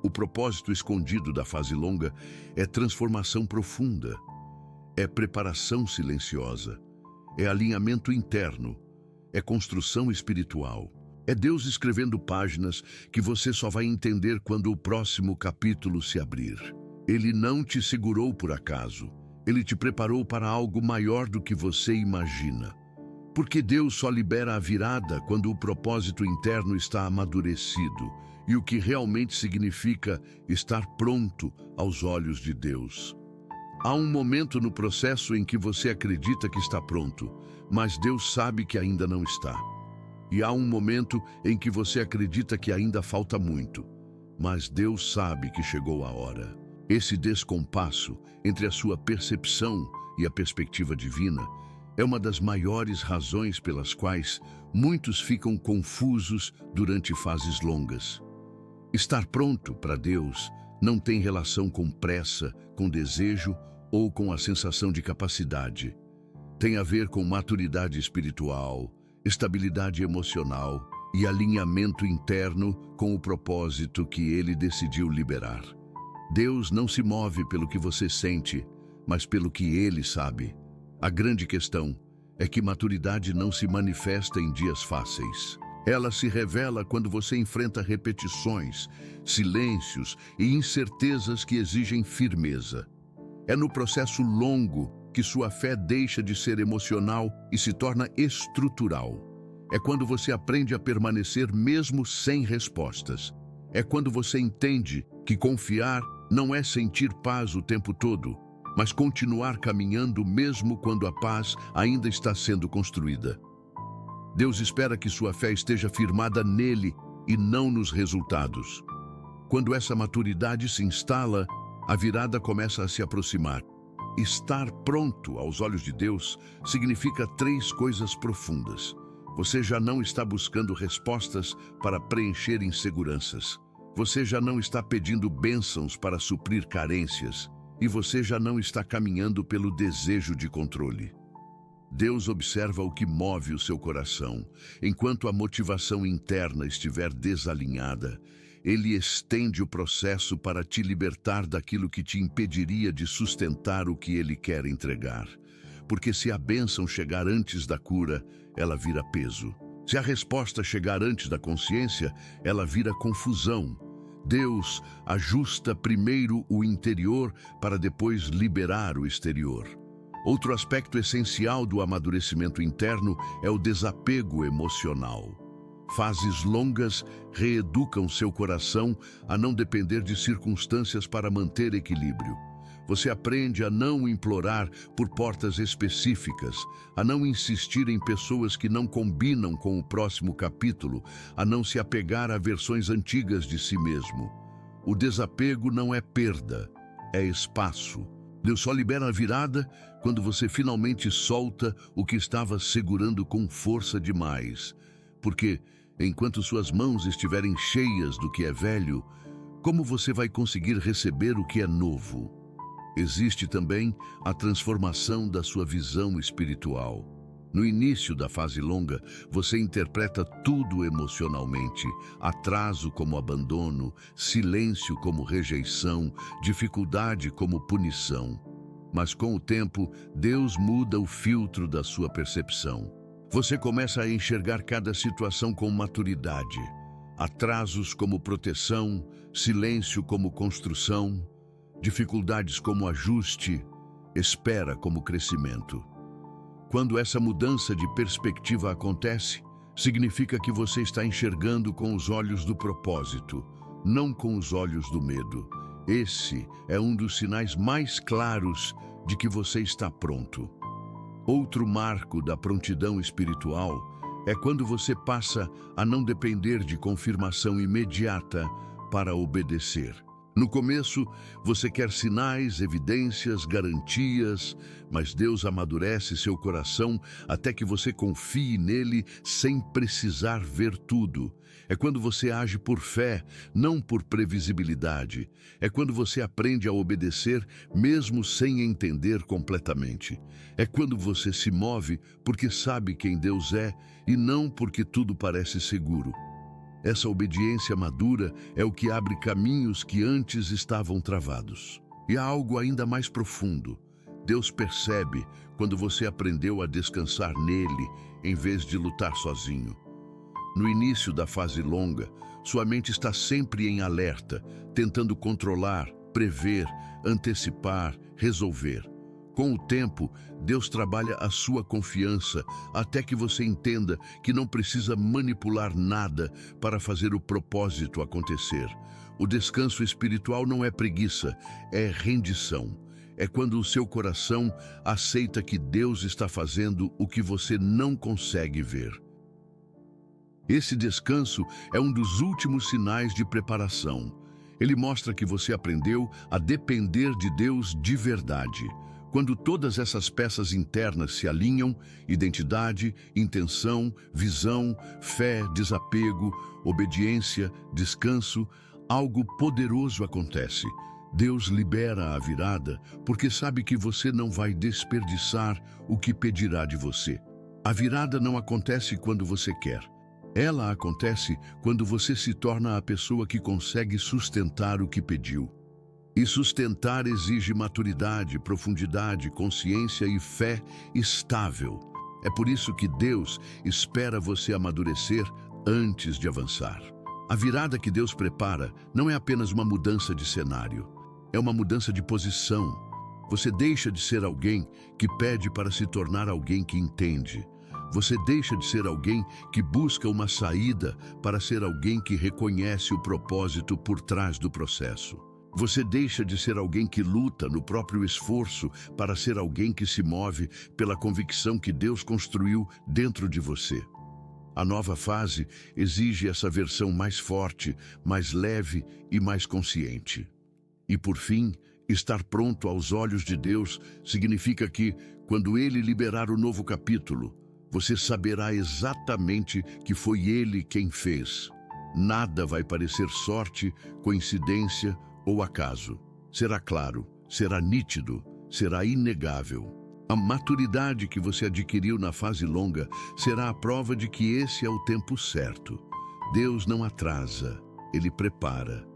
O propósito escondido da fase longa é transformação profunda, é preparação silenciosa, é alinhamento interno, é construção espiritual. É Deus escrevendo páginas que você só vai entender quando o próximo capítulo se abrir. Ele não te segurou por acaso. Ele te preparou para algo maior do que você imagina. Porque Deus só libera a virada quando o propósito interno está amadurecido e o que realmente significa estar pronto aos olhos de Deus. Há um momento no processo em que você acredita que está pronto, mas Deus sabe que ainda não está. E há um momento em que você acredita que ainda falta muito, mas Deus sabe que chegou a hora. Esse descompasso entre a sua percepção e a perspectiva divina é uma das maiores razões pelas quais muitos ficam confusos durante fases longas. Estar pronto para Deus não tem relação com pressa, com desejo ou com a sensação de capacidade. Tem a ver com maturidade espiritual, estabilidade emocional e alinhamento interno com o propósito que Ele decidiu liberar. Deus não se move pelo que você sente, mas pelo que Ele sabe. A grande questão é que maturidade não se manifesta em dias fáceis. Ela se revela quando você enfrenta repetições, silêncios e incertezas que exigem firmeza. É no processo longo que sua fé deixa de ser emocional e se torna estrutural. É quando você aprende a permanecer mesmo sem respostas. É quando você entende que confiar não é sentir paz o tempo todo, mas continuar caminhando mesmo quando a paz ainda está sendo construída. Deus espera que sua fé esteja firmada nele e não nos resultados. Quando essa maturidade se instala, a virada começa a se aproximar. Estar pronto aos olhos de Deus significa 3 coisas profundas. Você já não está buscando respostas para preencher inseguranças. Você já não está pedindo bênçãos para suprir carências. E você já não está caminhando pelo desejo de controle. Deus observa o que move o seu coração. Enquanto a motivação interna estiver desalinhada, Ele estende o processo para te libertar daquilo que te impediria de sustentar o que Ele quer entregar. Porque se a bênção chegar antes da cura, ela vira peso. Se a resposta chegar antes da consciência, ela vira confusão. Deus ajusta primeiro o interior para depois liberar o exterior. Outro aspecto essencial do amadurecimento interno é o desapego emocional. Fases longas reeducam seu coração a não depender de circunstâncias para manter equilíbrio. Você aprende a não implorar por portas específicas, a não insistir em pessoas que não combinam com o próximo capítulo, a não se apegar a versões antigas de si mesmo. O desapego não é perda, é espaço. Deus só libera a virada quando você finalmente solta o que estava segurando com força demais. Porque, enquanto suas mãos estiverem cheias do que é velho, como você vai conseguir receber o que é novo? Existe também a transformação da sua visão espiritual. No início da fase longa, você interpreta tudo emocionalmente, atraso como abandono, silêncio como rejeição, dificuldade como punição. Mas com o tempo, Deus muda o filtro da sua percepção. Você começa a enxergar cada situação com maturidade. Atrasos como proteção, silêncio como construção, dificuldades como ajuste, espera como crescimento. Quando essa mudança de perspectiva acontece, significa que você está enxergando com os olhos do propósito, não com os olhos do medo. Esse é um dos sinais mais claros de que você está pronto. Outro marco da prontidão espiritual é quando você passa a não depender de confirmação imediata para obedecer. No começo, você quer sinais, evidências, garantias, mas Deus amadurece seu coração até que você confie nele sem precisar ver tudo. É quando você age por fé, não por previsibilidade. É quando você aprende a obedecer mesmo sem entender completamente. É quando você se move porque sabe quem Deus é e não porque tudo parece seguro. Essa obediência madura é o que abre caminhos que antes estavam travados. E há algo ainda mais profundo. Deus percebe quando você aprendeu a descansar nele em vez de lutar sozinho. No início da fase longa, sua mente está sempre em alerta, tentando controlar, prever, antecipar, resolver. Com o tempo, Deus trabalha a sua confiança até que você entenda que não precisa manipular nada para fazer o propósito acontecer. O descanso espiritual não é preguiça, é rendição. É quando o seu coração aceita que Deus está fazendo o que você não consegue ver. Esse descanso é um dos últimos sinais de preparação. Ele mostra que você aprendeu a depender de Deus de verdade. Quando todas essas peças internas se alinham, identidade, intenção, visão, fé, desapego, obediência, descanso, algo poderoso acontece. Deus libera a virada porque sabe que você não vai desperdiçar o que pedirá de você. A virada não acontece quando você quer. Ela acontece quando você se torna a pessoa que consegue sustentar o que pediu. E sustentar exige maturidade, profundidade, consciência e fé estável. É por isso que Deus espera você amadurecer antes de avançar. A virada que Deus prepara não é apenas uma mudança de cenário, é uma mudança de posição. Você deixa de ser alguém que pede para se tornar alguém que entende. Você deixa de ser alguém que busca uma saída para ser alguém que reconhece o propósito por trás do processo. Você deixa de ser alguém que luta no próprio esforço para ser alguém que se move pela convicção que Deus construiu dentro de você. A nova fase exige essa versão mais forte, mais leve e mais consciente. E por fim, estar pronto aos olhos de Deus significa que, quando Ele liberar o novo capítulo, você saberá exatamente que foi Ele quem fez. Nada vai parecer sorte, coincidência ou acaso. Será claro, será nítido, será inegável. A maturidade que você adquiriu na fase longa será a prova de que esse é o tempo certo. Deus não atrasa, Ele prepara.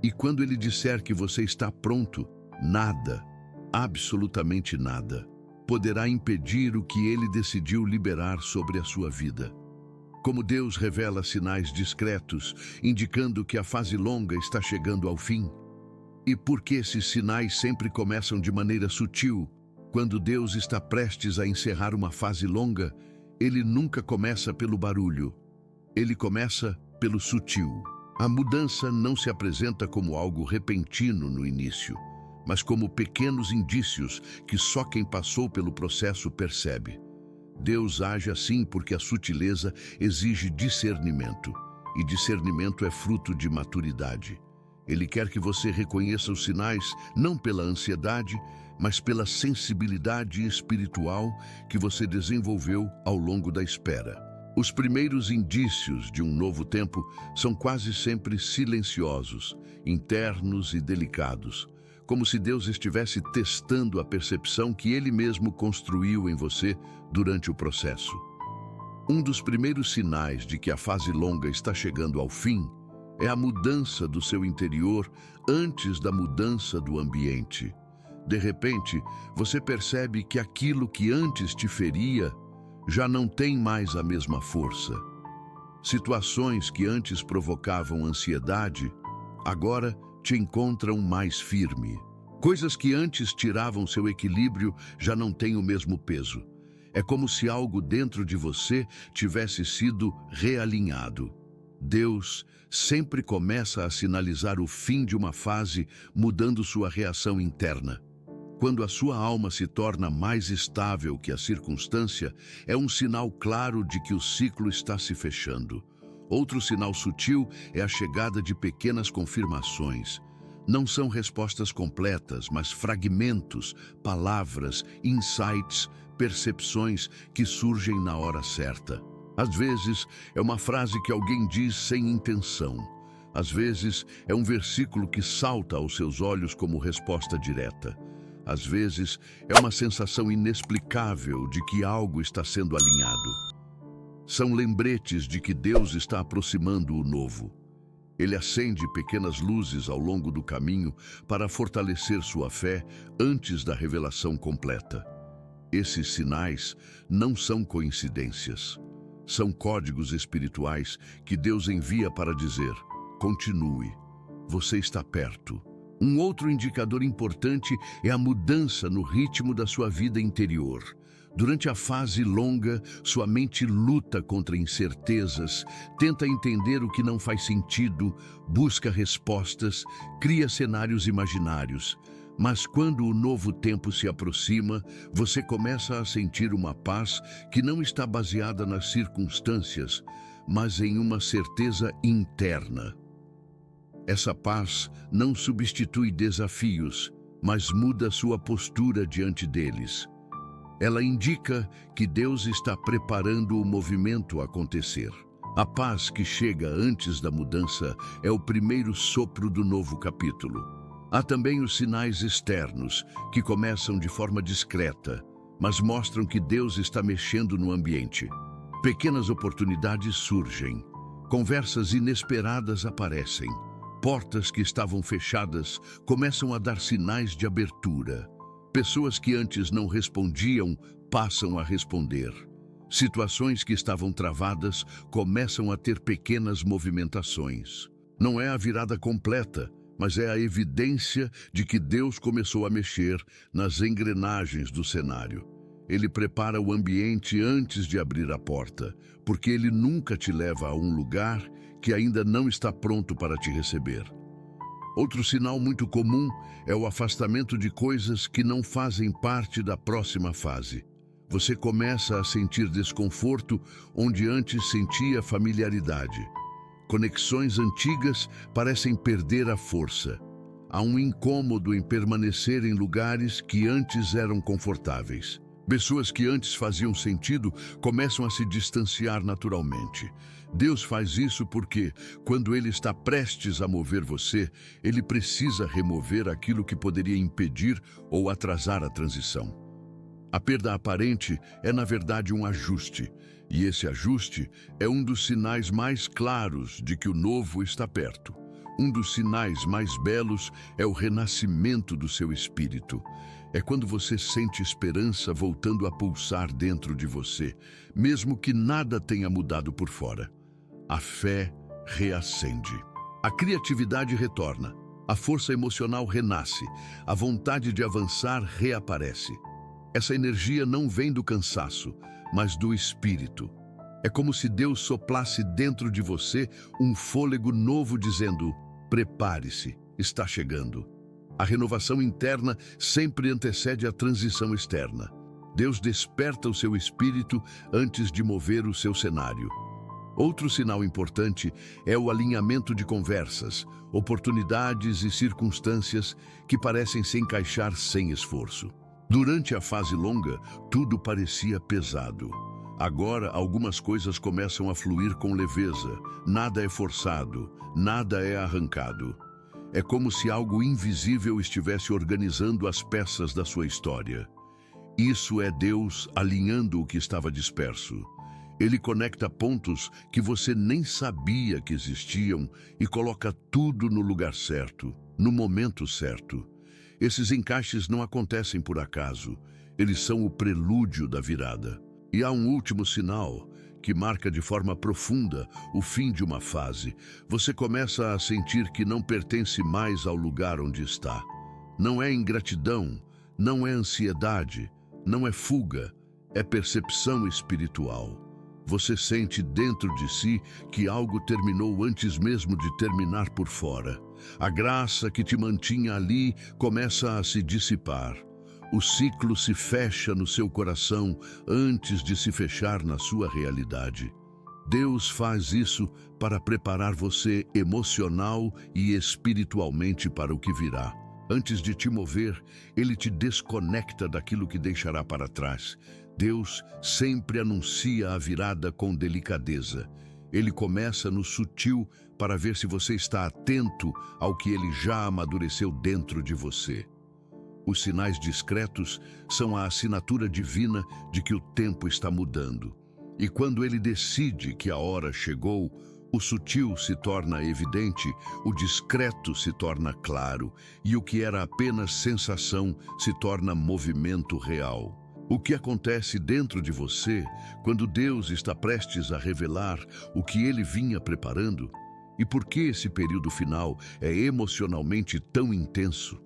E quando Ele disser que você está pronto, nada, absolutamente nada, poderá impedir o que Ele decidiu liberar sobre a sua vida. Como Deus revela sinais discretos, indicando que a fase longa está chegando ao fim. E porque esses sinais sempre começam de maneira sutil, quando Deus está prestes a encerrar uma fase longa, Ele nunca começa pelo barulho. Ele começa pelo sutil. A mudança não se apresenta como algo repentino no início, mas como pequenos indícios que só quem passou pelo processo percebe. Deus age assim porque a sutileza exige discernimento, e discernimento é fruto de maturidade. Ele quer que você reconheça os sinais não pela ansiedade, mas pela sensibilidade espiritual que você desenvolveu ao longo da espera. Os primeiros indícios de um novo tempo são quase sempre silenciosos, internos e delicados, como se Deus estivesse testando a percepção que Ele mesmo construiu em você durante o processo. Um dos primeiros sinais de que a fase longa está chegando ao fim é a mudança do seu interior antes da mudança do ambiente. De repente, você percebe que aquilo que antes te feria já não tem mais a mesma força. Situações que antes provocavam ansiedade, agora te encontram mais firme. Coisas que antes tiravam seu equilíbrio já não têm o mesmo peso. É como se algo dentro de você tivesse sido realinhado. Deus sempre começa a sinalizar o fim de uma fase, mudando sua reação interna. Quando a sua alma se torna mais estável que a circunstância, é um sinal claro de que o ciclo está se fechando. Outro sinal sutil é a chegada de pequenas confirmações. Não são respostas completas, mas fragmentos, palavras, insights, percepções que surgem na hora certa. Às vezes, é uma frase que alguém diz sem intenção. Às vezes, é um versículo que salta aos seus olhos como resposta direta. Às vezes, é uma sensação inexplicável de que algo está sendo alinhado. São lembretes de que Deus está aproximando o novo. Ele acende pequenas luzes ao longo do caminho para fortalecer sua fé antes da revelação completa. Esses sinais não são coincidências. São códigos espirituais que Deus envia para dizer: continue, você está perto. Um outro indicador importante é a mudança no ritmo da sua vida interior. Durante a fase longa, sua mente luta contra incertezas, tenta entender o que não faz sentido, busca respostas, cria cenários imaginários. Mas quando o novo tempo se aproxima, você começa a sentir uma paz que não está baseada nas circunstâncias, mas em uma certeza interna. Essa paz não substitui desafios, mas muda sua postura diante deles. Ela indica que Deus está preparando o movimento acontecer. A paz que chega antes da mudança é o primeiro sopro do novo capítulo. Há também os sinais externos, que começam de forma discreta, mas mostram que Deus está mexendo no ambiente. Pequenas oportunidades surgem, conversas inesperadas aparecem, portas que estavam fechadas começam a dar sinais de abertura. Pessoas que antes não respondiam passam a responder. Situações que estavam travadas começam a ter pequenas movimentações. Não é a virada completa, mas é a evidência de que Deus começou a mexer nas engrenagens do cenário. Ele prepara o ambiente antes de abrir a porta, porque Ele nunca te leva a um lugar que ainda não está pronto para te receber. Outro sinal muito comum é o afastamento de coisas que não fazem parte da próxima fase. Você começa a sentir desconforto onde antes sentia familiaridade. Conexões antigas parecem perder a força. Há um incômodo em permanecer em lugares que antes eram confortáveis. Pessoas que antes faziam sentido começam a se distanciar naturalmente. Deus faz isso porque, quando Ele está prestes a mover você, Ele precisa remover aquilo que poderia impedir ou atrasar a transição. A perda aparente é, na verdade, um ajuste, e esse ajuste é um dos sinais mais claros de que o novo está perto. Um dos sinais mais belos é o renascimento do seu espírito. É quando você sente esperança voltando a pulsar dentro de você, mesmo que nada tenha mudado por fora. A fé reacende. A criatividade retorna. A força emocional renasce. A vontade de avançar reaparece. Essa energia não vem do cansaço, mas do espírito. É como se Deus soplasse dentro de você um fôlego novo dizendo: prepare-se, está chegando. A renovação interna sempre antecede a transição externa. Deus desperta o seu espírito antes de mover o seu cenário. Outro sinal importante é o alinhamento de conversas, oportunidades e circunstâncias que parecem se encaixar sem esforço. Durante a fase longa, tudo parecia pesado. Agora, algumas coisas começam a fluir com leveza. Nada é forçado, nada é arrancado. É como se algo invisível estivesse organizando as peças da sua história. Isso é Deus alinhando o que estava disperso. Ele conecta pontos que você nem sabia que existiam e coloca tudo no lugar certo, no momento certo. Esses encaixes não acontecem por acaso, eles são o prelúdio da virada. E há um último sinal que marca de forma profunda o fim de uma fase. Você começa a sentir que não pertence mais ao lugar onde está. Não é ingratidão, não é ansiedade, não é fuga, é percepção espiritual. Você sente dentro de si que algo terminou antes mesmo de terminar por fora. A graça que te mantinha ali começa a se dissipar. O ciclo se fecha no seu coração antes de se fechar na sua realidade. Deus faz isso para preparar você emocional e espiritualmente para o que virá. Antes de te mover, Ele te desconecta daquilo que deixará para trás. Deus sempre anuncia a virada com delicadeza. Ele começa no sutil para ver se você está atento ao que Ele já amadureceu dentro de você. Os sinais discretos são a assinatura divina de que o tempo está mudando. E quando Ele decide que a hora chegou, o sutil se torna evidente, o discreto se torna claro, e o que era apenas sensação se torna movimento real. O que acontece dentro de você quando Deus está prestes a revelar o que Ele vinha preparando? E por que esse período final é emocionalmente tão intenso?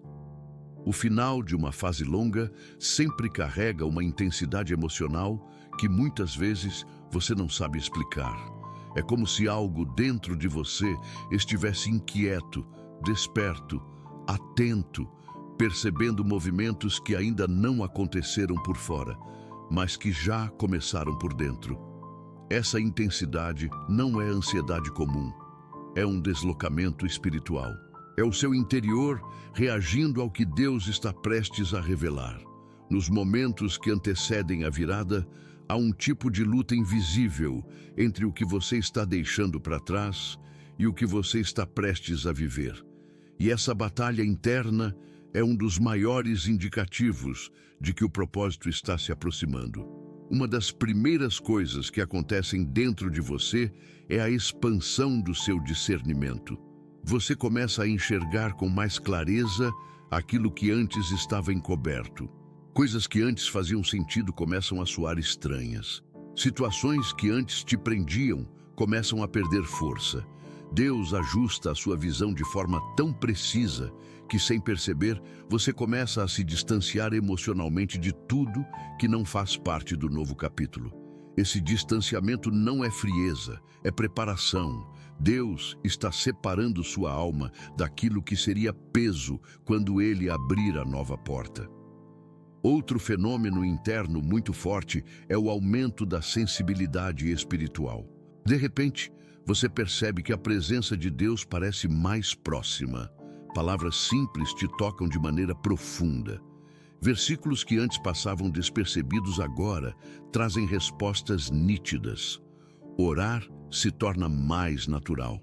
O final de uma fase longa sempre carrega uma intensidade emocional que muitas vezes você não sabe explicar. É como se algo dentro de você estivesse inquieto, desperto, atento, percebendo movimentos que ainda não aconteceram por fora, mas que já começaram por dentro. Essa intensidade não é ansiedade comum, é um deslocamento espiritual. É o seu interior reagindo ao que Deus está prestes a revelar. Nos momentos que antecedem a virada, há um tipo de luta invisível entre o que você está deixando para trás e o que você está prestes a viver. E essa batalha interna é um dos maiores indicativos de que o propósito está se aproximando. Uma das primeiras coisas que acontecem dentro de você é a expansão do seu discernimento. Você começa a enxergar com mais clareza aquilo que antes estava encoberto. Coisas que antes faziam sentido começam a soar estranhas. Situações que antes te prendiam começam a perder força. Deus ajusta a sua visão de forma tão precisa que, sem perceber, você começa a se distanciar emocionalmente de tudo que não faz parte do novo capítulo. Esse distanciamento não é frieza, é preparação. Deus está separando sua alma daquilo que seria peso quando Ele abrir a nova porta. Outro fenômeno interno muito forte é o aumento da sensibilidade espiritual. De repente, você percebe que a presença de Deus parece mais próxima. Palavras simples te tocam de maneira profunda. Versículos que antes passavam despercebidos agora trazem respostas nítidas. Orar se torna mais natural.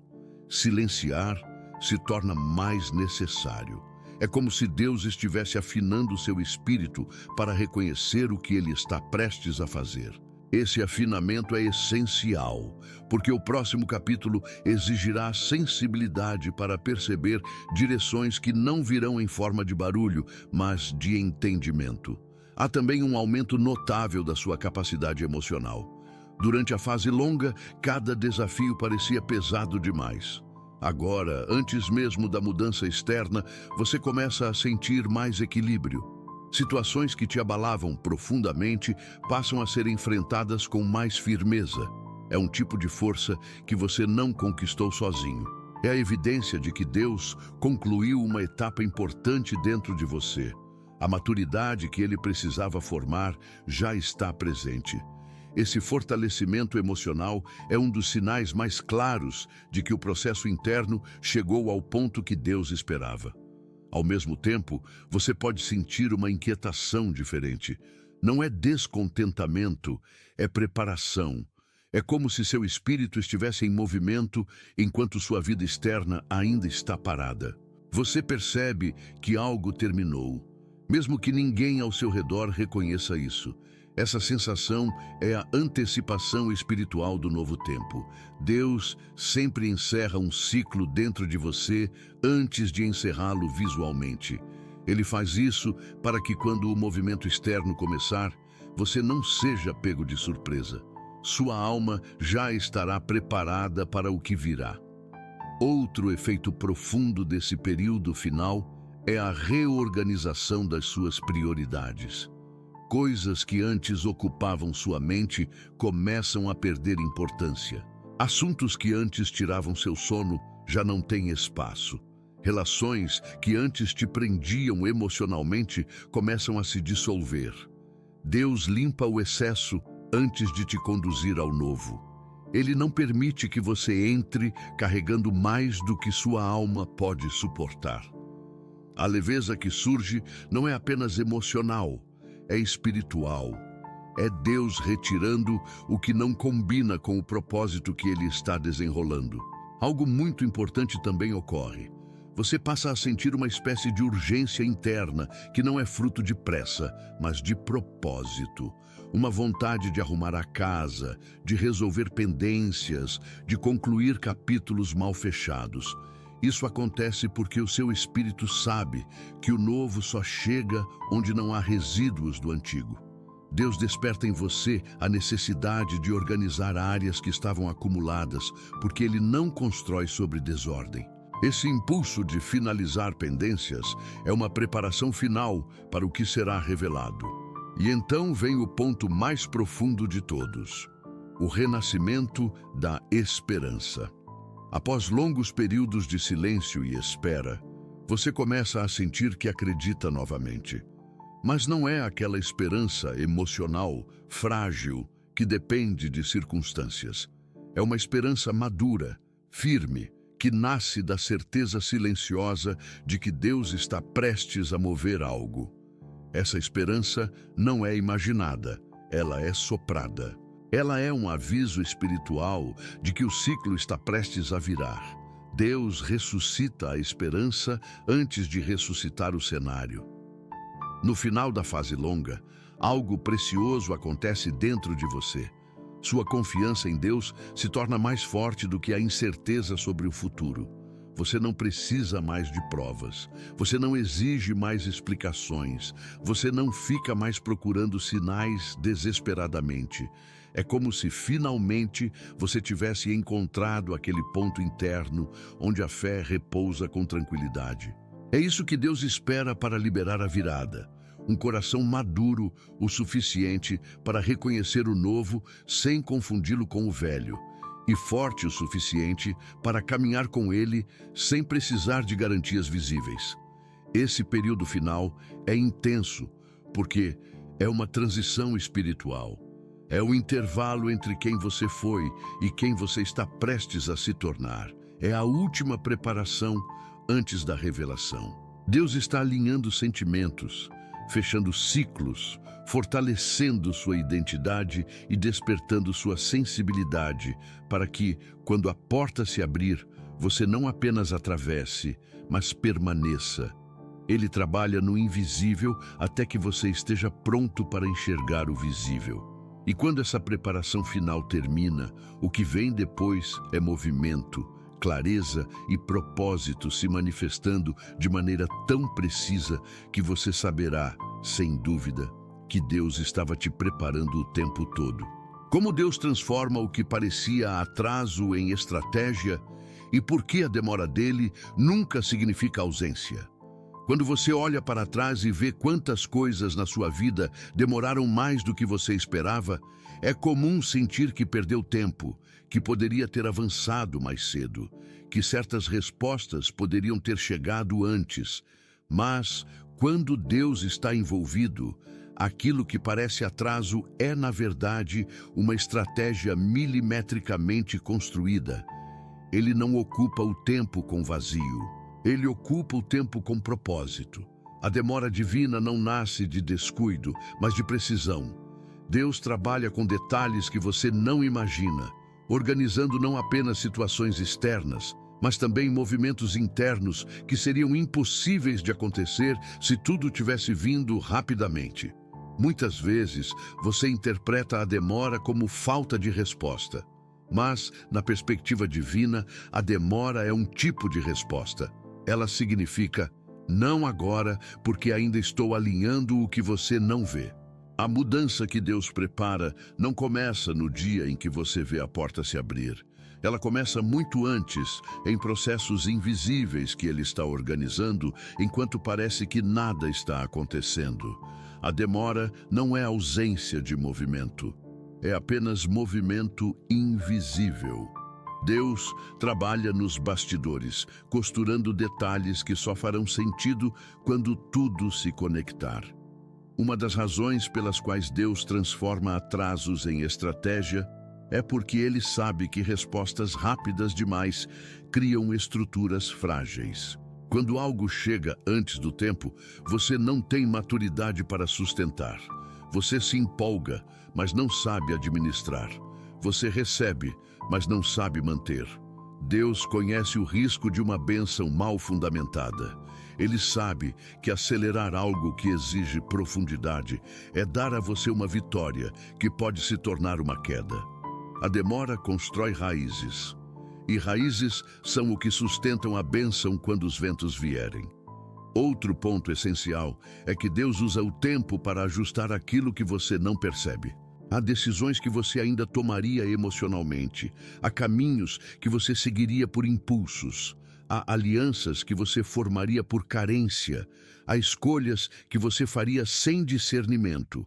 Silenciar se torna mais necessário. É como se Deus estivesse afinando seu espírito para reconhecer o que Ele está prestes a fazer. Esse afinamento é essencial, porque o próximo capítulo exigirá sensibilidade para perceber direções que não virão em forma de barulho, mas de entendimento. Há também um aumento notável da sua capacidade emocional. Durante a fase longa, cada desafio parecia pesado demais. Agora, antes mesmo da mudança externa, você começa a sentir mais equilíbrio. Situações que te abalavam profundamente passam a ser enfrentadas com mais firmeza. É um tipo de força que você não conquistou sozinho. É a evidência de que Deus concluiu uma etapa importante dentro de você. A maturidade que Ele precisava formar já está presente. Esse fortalecimento emocional é um dos sinais mais claros de que o processo interno chegou ao ponto que Deus esperava. Ao mesmo tempo, você pode sentir uma inquietação diferente. Não é descontentamento, é preparação. É como se seu espírito estivesse em movimento enquanto sua vida externa ainda está parada. Você percebe que algo terminou, mesmo que ninguém ao seu redor reconheça isso. Essa sensação é a antecipação espiritual do novo tempo. Deus sempre encerra um ciclo dentro de você antes de encerrá-lo visualmente. Ele faz isso para que, quando o movimento externo começar, você não seja pego de surpresa. Sua alma já estará preparada para o que virá. Outro efeito profundo desse período final é a reorganização das suas prioridades. Coisas que antes ocupavam sua mente começam a perder importância. Assuntos que antes tiravam seu sono já não têm espaço. Relações que antes te prendiam emocionalmente começam a se dissolver. Deus limpa o excesso antes de te conduzir ao novo. Ele não permite que você entre carregando mais do que sua alma pode suportar. A leveza que surge não é apenas emocional, é espiritual. É Deus retirando o que não combina com o propósito que Ele está desenrolando. Algo muito importante também ocorre. Você passa a sentir uma espécie de urgência interna que não é fruto de pressa, mas de propósito. Uma vontade de arrumar a casa, de resolver pendências, de concluir capítulos mal fechados. Isso acontece porque o seu espírito sabe que o novo só chega onde não há resíduos do antigo. Deus desperta em você a necessidade de organizar áreas que estavam acumuladas, porque Ele não constrói sobre desordem. Esse impulso de finalizar pendências é uma preparação final para o que será revelado. E então vem o ponto mais profundo de todos: o renascimento da esperança. Após longos períodos de silêncio e espera, você começa a sentir que acredita novamente. Mas não é aquela esperança emocional, frágil, que depende de circunstâncias. É uma esperança madura, firme, que nasce da certeza silenciosa de que Deus está prestes a mover algo. Essa esperança não é imaginada, ela é soprada. Ela é um aviso espiritual de que o ciclo está prestes a virar. Deus ressuscita a esperança antes de ressuscitar o cenário. No final da fase longa, algo precioso acontece dentro de você. Sua confiança em Deus se torna mais forte do que a incerteza sobre o futuro. Você não precisa mais de provas. Você não exige mais explicações. Você não fica mais procurando sinais desesperadamente. É como se finalmente você tivesse encontrado aquele ponto interno onde a fé repousa com tranquilidade. É isso que Deus espera para liberar a virada. Um coração maduro o suficiente para reconhecer o novo sem confundi-lo com o velho. E forte o suficiente para caminhar com ele sem precisar de garantias visíveis. Esse período final é intenso, porque é uma transição espiritual. É o intervalo entre quem você foi e quem você está prestes a se tornar. É a última preparação antes da revelação. Deus está alinhando sentimentos, fechando ciclos, fortalecendo sua identidade e despertando sua sensibilidade para que, quando a porta se abrir, você não apenas atravesse, mas permaneça. Ele trabalha no invisível até que você esteja pronto para enxergar o visível. E quando essa preparação final termina, o que vem depois é movimento, clareza e propósito se manifestando de maneira tão precisa que você saberá, sem dúvida, que Deus estava te preparando o tempo todo. Como Deus transforma o que parecia atraso em estratégia e por que a demora dele nunca significa ausência. Quando você olha para trás e vê quantas coisas na sua vida demoraram mais do que você esperava, é comum sentir que perdeu tempo, que poderia ter avançado mais cedo, que certas respostas poderiam ter chegado antes. Mas, quando Deus está envolvido, aquilo que parece atraso é, na verdade, uma estratégia milimetricamente construída. Ele não ocupa o tempo com vazio. Ele ocupa o tempo com propósito. A demora divina não nasce de descuido, mas de precisão. Deus trabalha com detalhes que você não imagina, organizando não apenas situações externas, mas também movimentos internos que seriam impossíveis de acontecer se tudo tivesse vindo rapidamente. Muitas vezes, você interpreta a demora como falta de resposta. Mas, na perspectiva divina, a demora é um tipo de resposta. Ela significa, não agora, porque ainda estou alinhando o que você não vê. A mudança que Deus prepara não começa no dia em que você vê a porta se abrir. Ela começa muito antes, em processos invisíveis que Ele está organizando, enquanto parece que nada está acontecendo. A demora não é ausência de movimento, é apenas movimento invisível. Deus trabalha nos bastidores, costurando detalhes que só farão sentido quando tudo se conectar. Uma das razões pelas quais Deus transforma atrasos em estratégia é porque Ele sabe que respostas rápidas demais criam estruturas frágeis. Quando algo chega antes do tempo, você não tem maturidade para sustentar. Você se empolga, mas não sabe administrar. Você recebe, mas não sabe manter. Deus conhece o risco de uma bênção mal fundamentada. Ele sabe que acelerar algo que exige profundidade é dar a você uma vitória que pode se tornar uma queda. A demora constrói raízes, e raízes são o que sustentam a bênção quando os ventos vierem. Outro ponto essencial é que Deus usa o tempo para ajustar aquilo que você não percebe. Há decisões que você ainda tomaria emocionalmente, há caminhos que você seguiria por impulsos, há alianças que você formaria por carência, há escolhas que você faria sem discernimento.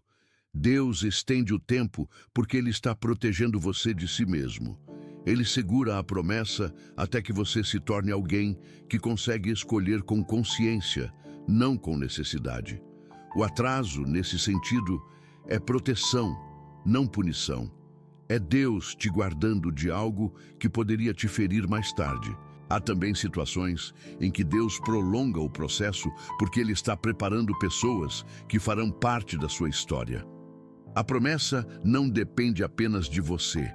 Deus estende o tempo porque Ele está protegendo você de si mesmo. Ele segura a promessa até que você se torne alguém que consegue escolher com consciência, não com necessidade. O atraso, nesse sentido, é proteção, não punição. É Deus te guardando de algo que poderia te ferir mais tarde. Há também situações em que Deus prolonga o processo porque Ele está preparando pessoas que farão parte da sua história. A promessa não depende apenas de você.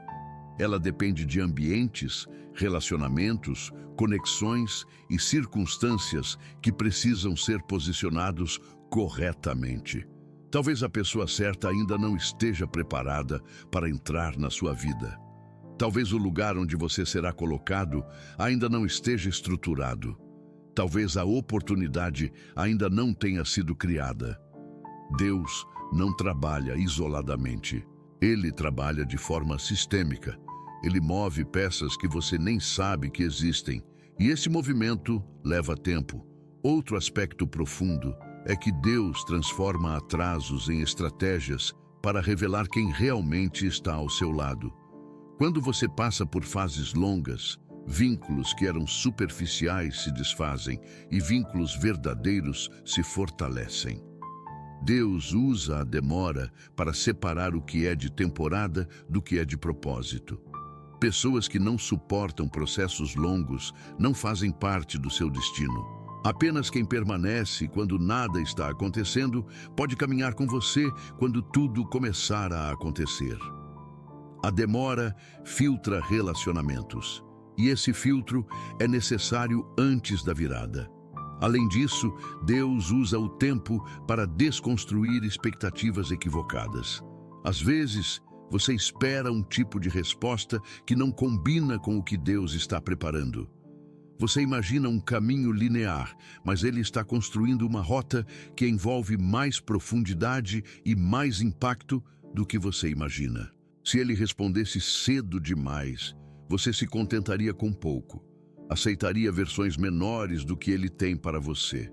Ela depende de ambientes, relacionamentos, conexões e circunstâncias que precisam ser posicionados corretamente. Talvez a pessoa certa ainda não esteja preparada para entrar na sua vida. Talvez o lugar onde você será colocado ainda não esteja estruturado. Talvez a oportunidade ainda não tenha sido criada. Deus não trabalha isoladamente. Ele trabalha de forma sistêmica. Ele move peças que você nem sabe que existem. E esse movimento leva tempo. Outro aspecto profundo é que Deus transforma atrasos em estratégias para revelar quem realmente está ao seu lado. Quando você passa por fases longas, vínculos que eram superficiais se desfazem e vínculos verdadeiros se fortalecem. Deus usa a demora para separar o que é de temporada do que é de propósito. Pessoas que não suportam processos longos não fazem parte do seu destino. Apenas quem permanece quando nada está acontecendo pode caminhar com você quando tudo começar a acontecer. A demora filtra relacionamentos, e esse filtro é necessário antes da virada. Além disso, Deus usa o tempo para desconstruir expectativas equivocadas. Às vezes, você espera um tipo de resposta que não combina com o que Deus está preparando. Você imagina um caminho linear, mas Ele está construindo uma rota que envolve mais profundidade e mais impacto do que você imagina. Se Ele respondesse cedo demais, você se contentaria com pouco. Aceitaria versões menores do que Ele tem para você.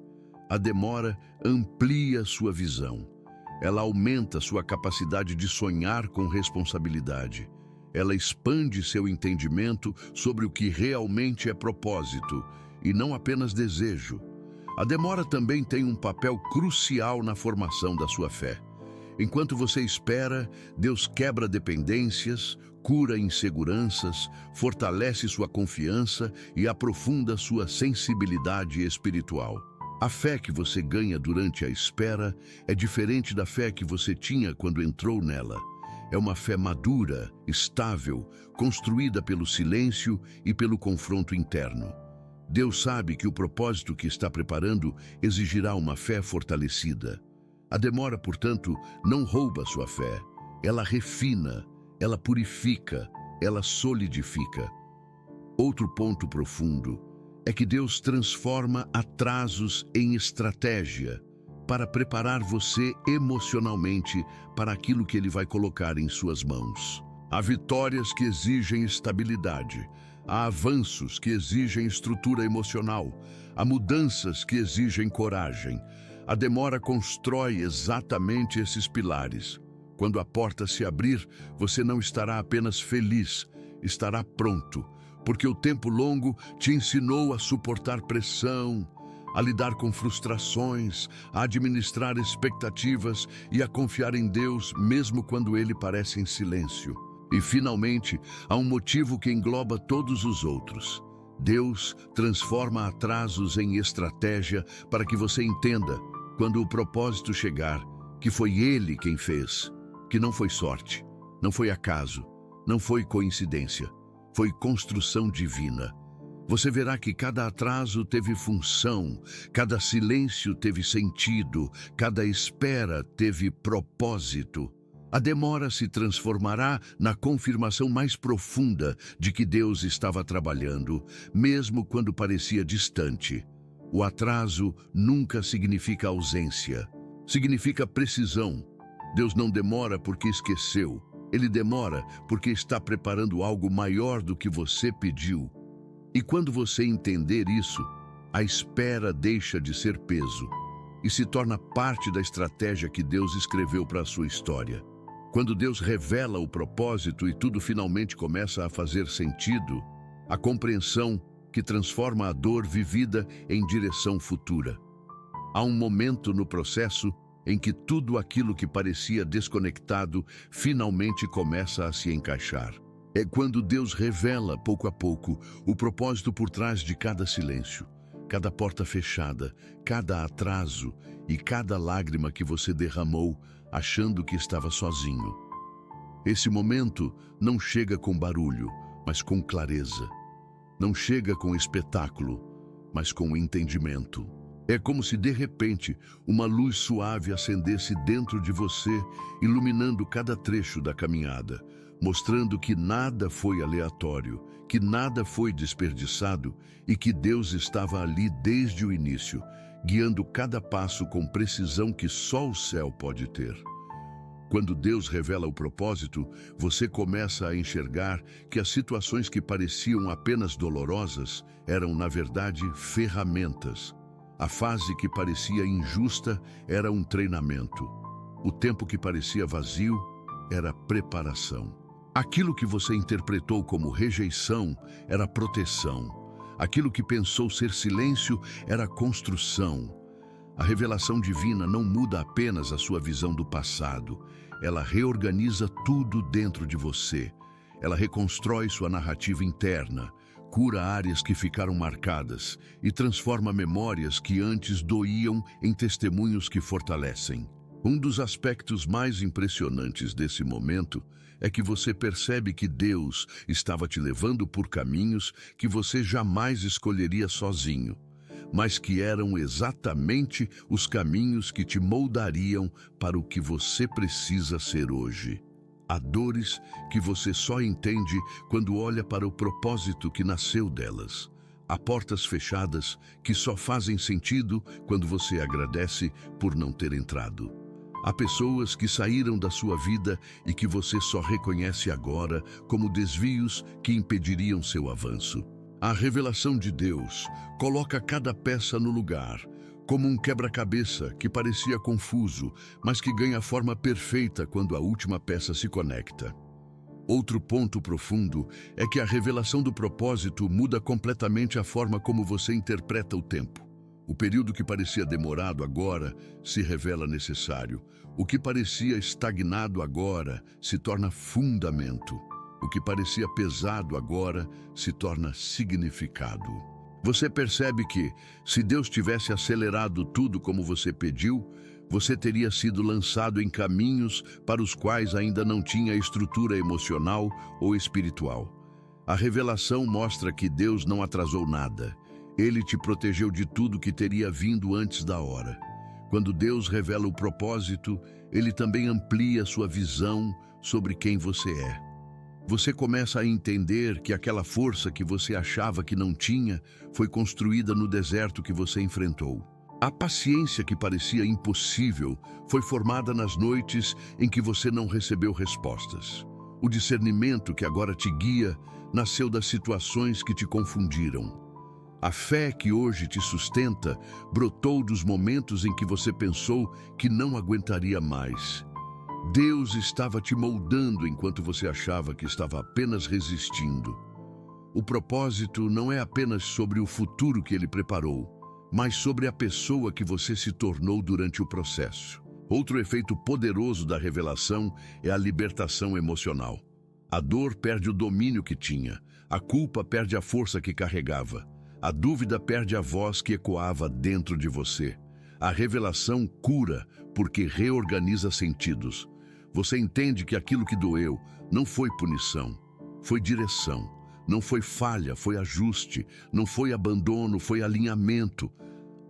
A demora amplia sua visão. Ela aumenta sua capacidade de sonhar com responsabilidade. Ela expande seu entendimento sobre o que realmente é propósito e não apenas desejo. A demora também tem um papel crucial na formação da sua fé. Enquanto você espera, Deus quebra dependências, cura inseguranças, fortalece sua confiança e aprofunda sua sensibilidade espiritual. A fé que você ganha durante a espera é diferente da fé que você tinha quando entrou nela. É uma fé madura, estável, construída pelo silêncio e pelo confronto interno. Deus sabe que o propósito que está preparando exigirá uma fé fortalecida. A demora, portanto, não rouba sua fé. Ela refina, ela purifica, ela solidifica. Outro ponto profundo é que Deus transforma atrasos em estratégia para preparar você emocionalmente para aquilo que Ele vai colocar em suas mãos. Há vitórias que exigem estabilidade, há avanços que exigem estrutura emocional, há mudanças que exigem coragem. A demora constrói exatamente esses pilares. Quando a porta se abrir, você não estará apenas feliz, estará pronto, porque o tempo longo te ensinou a suportar pressão, a lidar com frustrações, a administrar expectativas e a confiar em Deus mesmo quando Ele parece em silêncio. E, finalmente, há um motivo que engloba todos os outros. Deus transforma atrasos em estratégia para que você entenda, quando o propósito chegar, que foi Ele quem fez, que não foi sorte, não foi acaso, não foi coincidência, foi construção divina. Você verá que cada atraso teve função, cada silêncio teve sentido, cada espera teve propósito. A demora se transformará na confirmação mais profunda de que Deus estava trabalhando, mesmo quando parecia distante. O atraso nunca significa ausência, significa precisão. Deus não demora porque esqueceu, Ele demora porque está preparando algo maior do que você pediu. E quando você entender isso, a espera deixa de ser peso e se torna parte da estratégia que Deus escreveu para a sua história. Quando Deus revela o propósito e tudo finalmente começa a fazer sentido, a compreensão que transforma a dor vivida em direção futura. Há um momento no processo em que tudo aquilo que parecia desconectado finalmente começa a se encaixar. É quando Deus revela, pouco a pouco, o propósito por trás de cada silêncio, cada porta fechada, cada atraso e cada lágrima que você derramou achando que estava sozinho. Esse momento não chega com barulho, mas com clareza. Não chega com espetáculo, mas com entendimento. É como se, de repente, uma luz suave acendesse dentro de você, iluminando cada trecho da caminhada, mostrando que nada foi aleatório, que nada foi desperdiçado e que Deus estava ali desde o início, guiando cada passo com precisão que só o céu pode ter. Quando Deus revela o propósito, você começa a enxergar que as situações que pareciam apenas dolorosas eram, na verdade, ferramentas. A fase que parecia injusta era um treinamento. O tempo que parecia vazio era preparação. Aquilo que você interpretou como rejeição era proteção. Aquilo que pensou ser silêncio era construção. A revelação divina não muda apenas a sua visão do passado. Ela reorganiza tudo dentro de você. Ela reconstrói sua narrativa interna, cura áreas que ficaram marcadas e transforma memórias que antes doíam em testemunhos que fortalecem. Um dos aspectos mais impressionantes desse momento é que você percebe que Deus estava te levando por caminhos que você jamais escolheria sozinho, mas que eram exatamente os caminhos que te moldariam para o que você precisa ser hoje. Há dores que você só entende quando olha para o propósito que nasceu delas. Há portas fechadas que só fazem sentido quando você agradece por não ter entrado. Há pessoas que saíram da sua vida e que você só reconhece agora como desvios que impediriam seu avanço. A revelação de Deus coloca cada peça no lugar, como um quebra-cabeça que parecia confuso, mas que ganha forma perfeita quando a última peça se conecta. Outro ponto profundo é que a revelação do propósito muda completamente a forma como você interpreta o tempo. O período que parecia demorado agora se revela necessário. O que parecia estagnado agora se torna fundamento. O que parecia pesado agora se torna significado. Você percebe que, se Deus tivesse acelerado tudo como você pediu, você teria sido lançado em caminhos para os quais ainda não tinha estrutura emocional ou espiritual. A revelação mostra que Deus não atrasou nada. Ele te protegeu de tudo que teria vindo antes da hora. Quando Deus revela o propósito, Ele também amplia sua visão sobre quem você é. Você começa a entender que aquela força que você achava que não tinha foi construída no deserto que você enfrentou. A paciência que parecia impossível foi formada nas noites em que você não recebeu respostas. O discernimento que agora te guia nasceu das situações que te confundiram. A fé que hoje te sustenta brotou dos momentos em que você pensou que não aguentaria mais. Deus estava te moldando enquanto você achava que estava apenas resistindo. O propósito não é apenas sobre o futuro que Ele preparou, mas sobre a pessoa que você se tornou durante o processo. Outro efeito poderoso da revelação é a libertação emocional. A dor perde o domínio que tinha, a culpa perde a força que carregava, a dúvida perde a voz que ecoava dentro de você. A revelação cura porque reorganiza sentidos. Você entende que aquilo que doeu não foi punição, foi direção. Não foi falha, foi ajuste. Não foi abandono, foi alinhamento.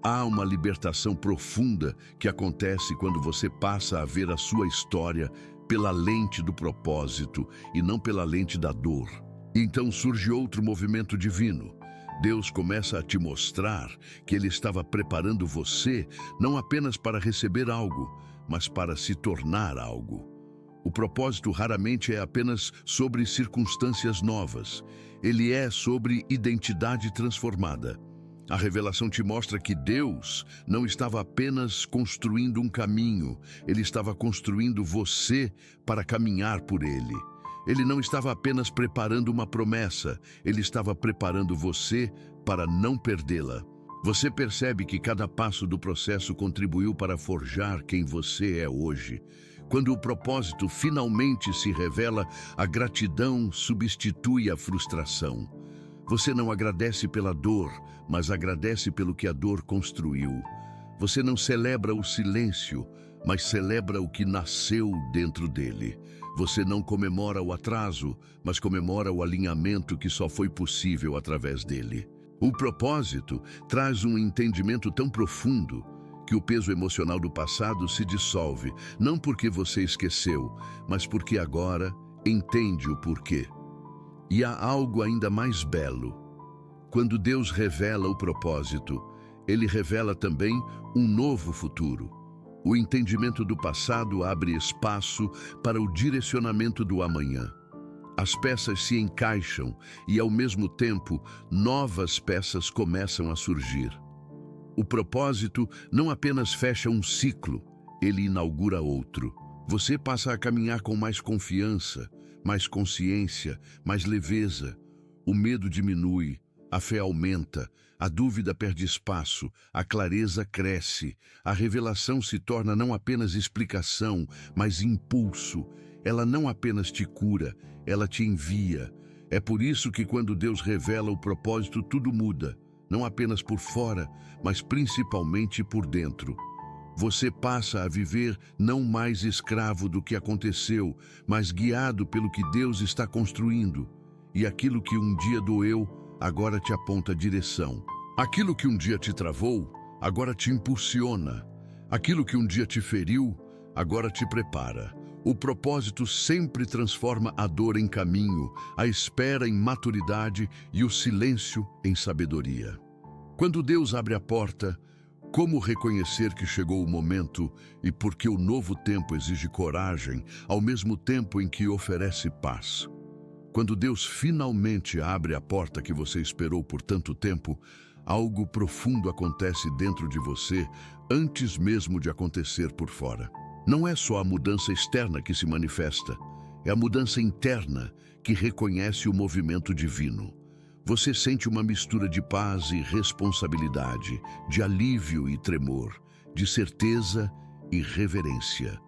Há uma libertação profunda que acontece quando você passa a ver a sua história pela lente do propósito e não pela lente da dor. Então surge outro movimento divino. Deus começa a te mostrar que Ele estava preparando você não apenas para receber algo, mas para se tornar algo. O propósito raramente é apenas sobre circunstâncias novas. Ele é sobre identidade transformada. A revelação te mostra que Deus não estava apenas construindo um caminho, Ele estava construindo você para caminhar por ele. Ele não estava apenas preparando uma promessa, Ele estava preparando você para não perdê-la. Você percebe que cada passo do processo contribuiu para forjar quem você é hoje. Quando o propósito finalmente se revela, a gratidão substitui a frustração. Você não agradece pela dor, mas agradece pelo que a dor construiu. Você não celebra o silêncio, mas celebra o que nasceu dentro dele. Você não comemora o atraso, mas comemora o alinhamento que só foi possível através dele. O propósito traz um entendimento tão profundo que o peso emocional do passado se dissolve, não porque você esqueceu, mas porque agora entende o porquê. E há algo ainda mais belo. Quando Deus revela o propósito, Ele revela também um novo futuro. O entendimento do passado abre espaço para o direcionamento do amanhã. As peças se encaixam e, ao mesmo tempo, novas peças começam a surgir. O propósito não apenas fecha um ciclo, ele inaugura outro. Você passa a caminhar com mais confiança, mais consciência, mais leveza. O medo diminui, a fé aumenta, a dúvida perde espaço, a clareza cresce, a revelação se torna não apenas explicação, mas impulso. Ela não apenas te cura, ela te envia. É por isso que quando Deus revela o propósito, tudo muda, não apenas por fora, mas principalmente por dentro. Você passa a viver não mais escravo do que aconteceu, mas guiado pelo que Deus está construindo. E aquilo que um dia doeu, agora te aponta a direção. Aquilo que um dia te travou, agora te impulsiona. Aquilo que um dia te feriu, agora te prepara. O propósito sempre transforma a dor em caminho, a espera em maturidade e o silêncio em sabedoria. Quando Deus abre a porta, como reconhecer que chegou o momento e porque o novo tempo exige coragem, ao mesmo tempo em que oferece paz? Quando Deus finalmente abre a porta que você esperou por tanto tempo, algo profundo acontece dentro de você antes mesmo de acontecer por fora. Não é só a mudança externa que se manifesta, é a mudança interna que reconhece o movimento divino. Você sente uma mistura de paz e responsabilidade, de alívio e tremor, de certeza e reverência.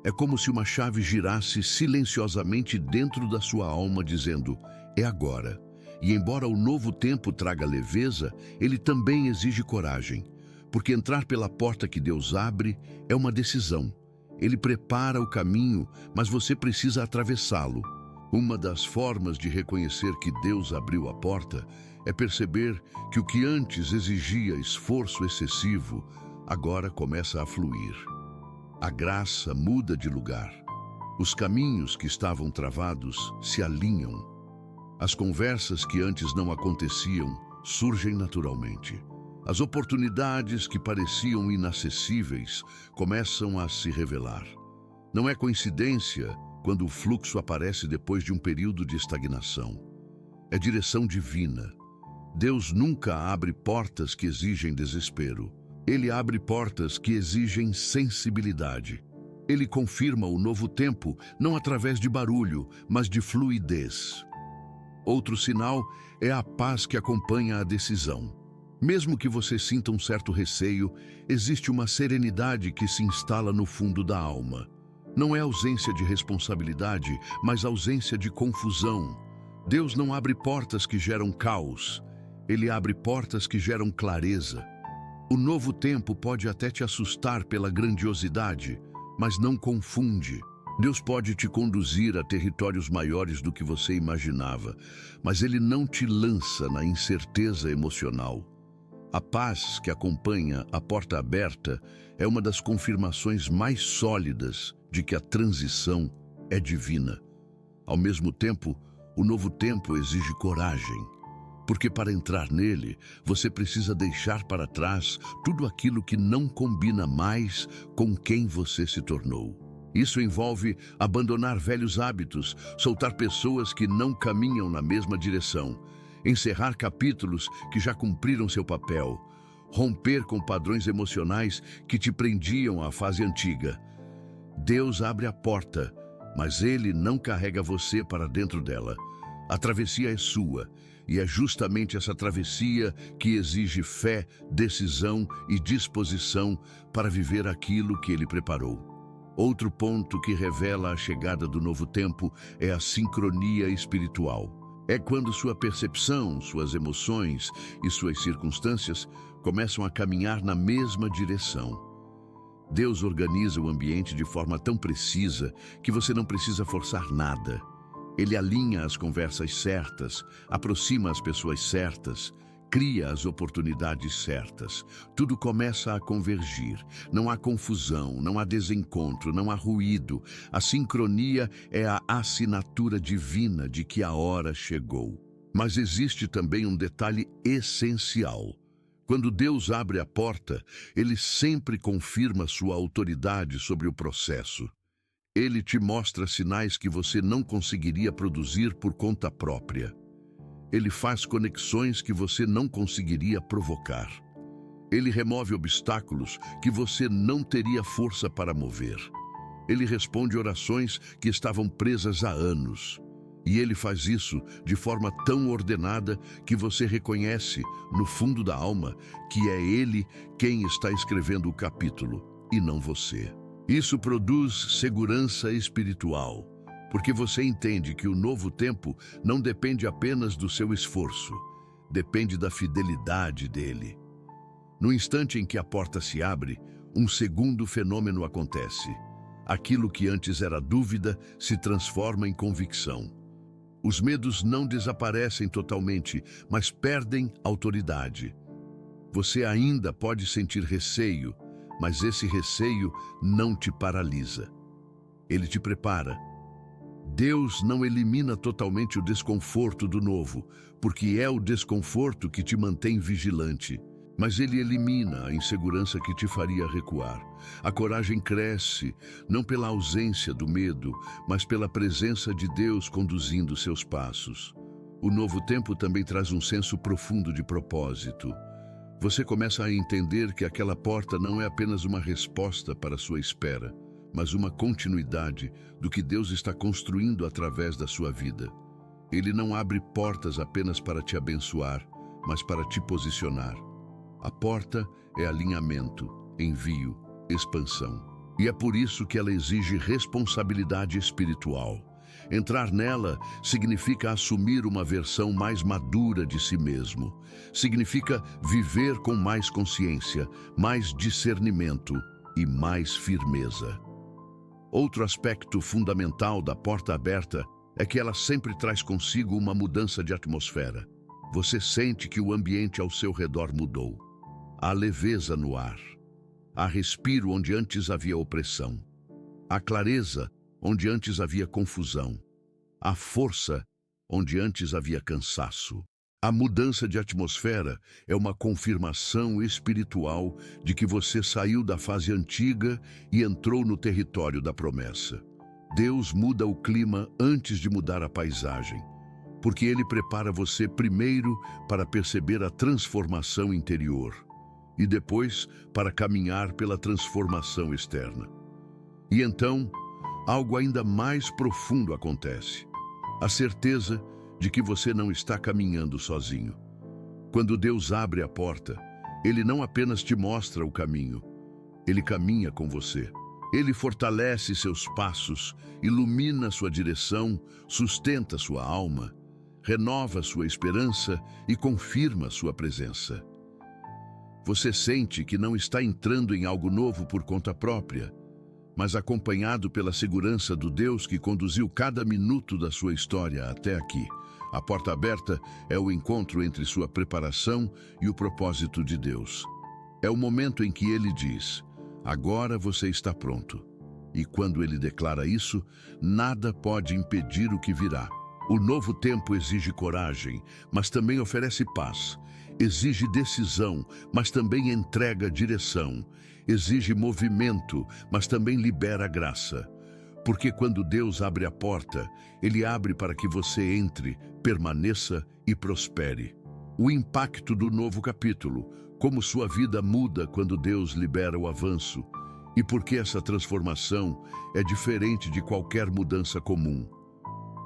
É como se uma chave girasse silenciosamente dentro da sua alma, dizendo: é agora. E embora o novo tempo traga leveza, ele também exige coragem, porque entrar pela porta que Deus abre é uma decisão. Ele prepara o caminho, mas você precisa atravessá-lo. Uma das formas de reconhecer que Deus abriu a porta é perceber que o que antes exigia esforço excessivo, agora começa a fluir. A graça muda de lugar. Os caminhos que estavam travados se alinham. As conversas que antes não aconteciam surgem naturalmente. As oportunidades que pareciam inacessíveis começam a se revelar. Não é coincidência quando o fluxo aparece depois de um período de estagnação. É direção divina. Deus nunca abre portas que exigem desespero. Ele abre portas que exigem sensibilidade. Ele confirma o novo tempo não através de barulho, mas de fluidez. Outro sinal é a paz que acompanha a decisão. Mesmo que você sinta um certo receio, existe uma serenidade que se instala no fundo da alma. Não é ausência de responsabilidade, mas ausência de confusão. Deus não abre portas que geram caos. Ele abre portas que geram clareza. O novo tempo pode até te assustar pela grandiosidade, mas não confunde. Deus pode te conduzir a territórios maiores do que você imaginava, mas Ele não te lança na incerteza emocional. A paz que acompanha a porta aberta é uma das confirmações mais sólidas de que a transição é divina. Ao mesmo tempo, o novo tempo exige coragem, porque para entrar nele, você precisa deixar para trás tudo aquilo que não combina mais com quem você se tornou. Isso envolve abandonar velhos hábitos, soltar pessoas que não caminham na mesma direção, encerrar capítulos que já cumpriram seu papel, romper com padrões emocionais que te prendiam à fase antiga. Deus abre a porta, mas Ele não carrega você para dentro dela. A travessia é sua, e é justamente essa travessia que exige fé, decisão e disposição para viver aquilo que Ele preparou. Outro ponto que revela a chegada do novo tempo é a sincronia espiritual. É quando sua percepção, suas emoções e suas circunstâncias começam a caminhar na mesma direção. Deus organiza o ambiente de forma tão precisa que você não precisa forçar nada. Ele alinha as conversas certas, aproxima as pessoas certas, cria as oportunidades certas. Tudo começa a convergir. Não há confusão, não há desencontro, não há ruído. A sincronia é a assinatura divina de que a hora chegou. Mas existe também um detalhe essencial. Quando Deus abre a porta, Ele sempre confirma sua autoridade sobre o processo. Ele te mostra sinais que você não conseguiria produzir por conta própria. Ele faz conexões que você não conseguiria provocar. Ele remove obstáculos que você não teria força para mover. Ele responde orações que estavam presas há anos. E ele faz isso de forma tão ordenada que você reconhece, no fundo da alma, que é ele quem está escrevendo o capítulo, e não você. Isso produz segurança espiritual, porque você entende que o novo tempo não depende apenas do seu esforço, depende da fidelidade dele. No instante em que a porta se abre, um segundo fenômeno acontece. Aquilo que antes era dúvida se transforma em convicção. Os medos não desaparecem totalmente, mas perdem autoridade. Você ainda pode sentir receio, mas esse receio não te paralisa. Ele te prepara. Deus não elimina totalmente o desconforto do novo, porque é o desconforto que te mantém vigilante. Mas ele elimina a insegurança que te faria recuar. A coragem cresce, não pela ausência do medo, mas pela presença de Deus conduzindo seus passos. O novo tempo também traz um senso profundo de propósito. Você começa a entender que aquela porta não é apenas uma resposta para a sua espera, mas uma continuidade do que Deus está construindo através da sua vida. Ele não abre portas apenas para te abençoar, mas para te posicionar. A porta é alinhamento, envio, expansão. E é por isso que ela exige responsabilidade espiritual. Entrar nela significa assumir uma versão mais madura de si mesmo. Significa viver com mais consciência, mais discernimento e mais firmeza. Outro aspecto fundamental da porta aberta é que ela sempre traz consigo uma mudança de atmosfera. Você sente que o ambiente ao seu redor mudou. Há leveza no ar. Há respiro onde antes havia opressão. Há clareza onde antes havia confusão. Há força onde antes havia cansaço. A mudança de atmosfera é uma confirmação espiritual de que você saiu da fase antiga e entrou no território da promessa. Deus muda o clima antes de mudar a paisagem, porque Ele prepara você primeiro para perceber a transformação interior e depois para caminhar pela transformação externa. E então, algo ainda mais profundo acontece. A certeza de que você não está caminhando sozinho. Quando Deus abre a porta, Ele não apenas te mostra o caminho, Ele caminha com você. Ele fortalece seus passos, ilumina sua direção, sustenta sua alma, renova sua esperança e confirma sua presença. Você sente que não está entrando em algo novo por conta própria, mas acompanhado pela segurança do Deus que conduziu cada minuto da sua história até aqui. A porta aberta é o encontro entre sua preparação e o propósito de Deus. É o momento em que Ele diz: agora você está pronto. E quando Ele declara isso, nada pode impedir o que virá. O novo tempo exige coragem, mas também oferece paz. Exige decisão, mas também entrega direção. Exige movimento, mas também libera graça. Porque quando Deus abre a porta, Ele abre para que você entre, permaneça e prospere. O impacto do novo capítulo, como sua vida muda quando Deus libera o avanço, e porque essa transformação é diferente de qualquer mudança comum.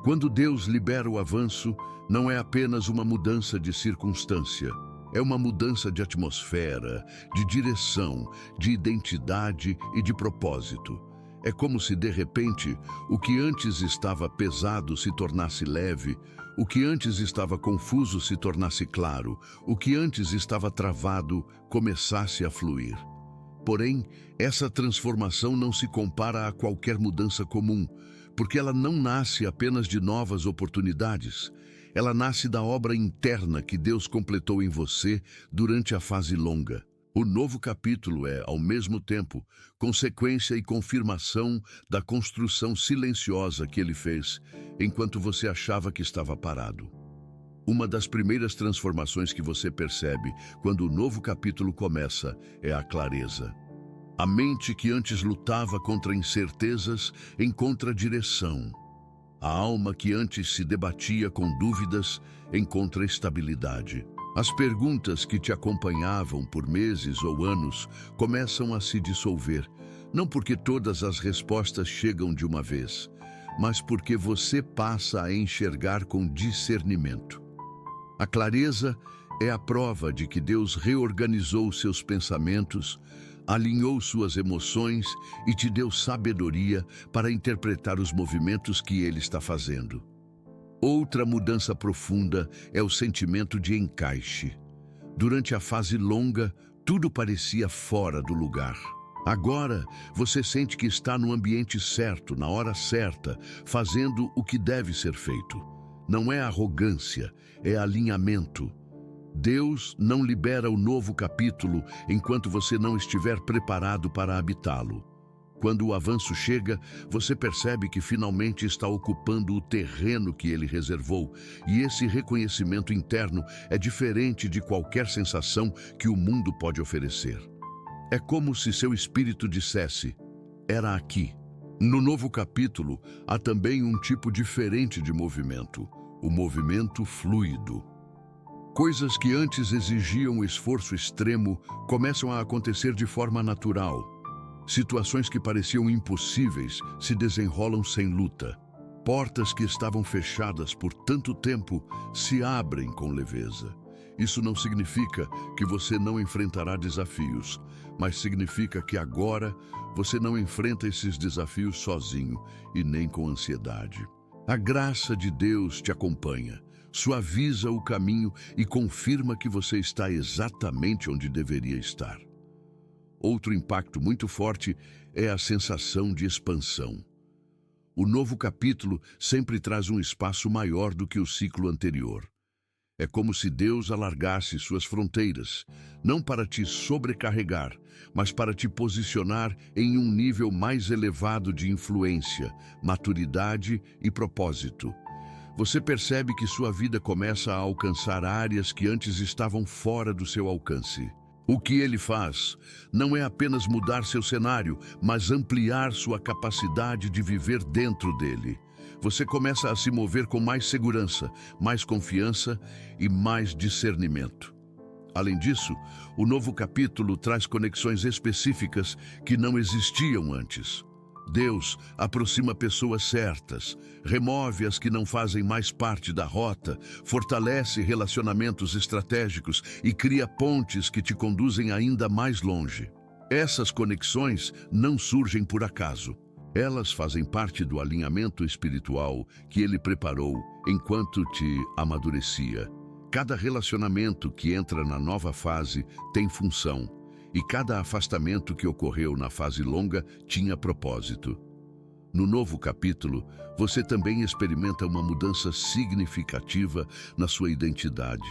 Quando Deus libera o avanço, não é apenas uma mudança de circunstância, é uma mudança de atmosfera, de direção, de identidade e de propósito. É como se, de repente, o que antes estava pesado se tornasse leve, o que antes estava confuso se tornasse claro, o que antes estava travado começasse a fluir. Porém, essa transformação não se compara a qualquer mudança comum, porque ela não nasce apenas de novas oportunidades. Ela nasce da obra interna que Deus completou em você durante a fase longa. O novo capítulo é, ao mesmo tempo, consequência e confirmação da construção silenciosa que Ele fez, enquanto você achava que estava parado. Uma das primeiras transformações que você percebe quando o novo capítulo começa é a clareza. A mente que antes lutava contra incertezas encontra direção. A alma que antes se debatia com dúvidas encontra estabilidade. As perguntas que te acompanhavam por meses ou anos começam a se dissolver, não porque todas as respostas chegam de uma vez, mas porque você passa a enxergar com discernimento. A clareza é a prova de que Deus reorganizou seus pensamentos, alinhou suas emoções e te deu sabedoria para interpretar os movimentos que Ele está fazendo. Outra mudança profunda é o sentimento de encaixe. Durante a fase longa, tudo parecia fora do lugar. Agora, você sente que está no ambiente certo, na hora certa, fazendo o que deve ser feito. Não é arrogância, é alinhamento. Deus não libera o novo capítulo enquanto você não estiver preparado para habitá-lo. Quando o avanço chega, você percebe que finalmente está ocupando o terreno que Ele reservou, e esse reconhecimento interno é diferente de qualquer sensação que o mundo pode oferecer. É como se seu espírito dissesse: era aqui. No novo capítulo, há também um tipo diferente de movimento, o movimento fluido. Coisas que antes exigiam esforço extremo começam a acontecer de forma natural. Situações que pareciam impossíveis se desenrolam sem luta. Portas que estavam fechadas por tanto tempo se abrem com leveza. Isso não significa que você não enfrentará desafios, mas significa que agora você não enfrenta esses desafios sozinho e nem com ansiedade. A graça de Deus te acompanha, suaviza o caminho e confirma que você está exatamente onde deveria estar. Outro impacto muito forte é a sensação de expansão. O novo capítulo sempre traz um espaço maior do que o ciclo anterior. É como se Deus alargasse suas fronteiras, não para te sobrecarregar, mas para te posicionar em um nível mais elevado de influência, maturidade e propósito. Você percebe que sua vida começa a alcançar áreas que antes estavam fora do seu alcance. O que Ele faz não é apenas mudar seu cenário, mas ampliar sua capacidade de viver dentro dele. Você começa a se mover com mais segurança, mais confiança e mais discernimento. Além disso, o novo capítulo traz conexões específicas que não existiam antes. Deus aproxima pessoas certas, remove as que não fazem mais parte da rota, fortalece relacionamentos estratégicos e cria pontes que te conduzem ainda mais longe. Essas conexões não surgem por acaso. Elas fazem parte do alinhamento espiritual que Ele preparou enquanto te amadurecia. Cada relacionamento que entra na nova fase tem função. E cada afastamento que ocorreu na fase longa tinha propósito. No novo capítulo, você também experimenta uma mudança significativa na sua identidade.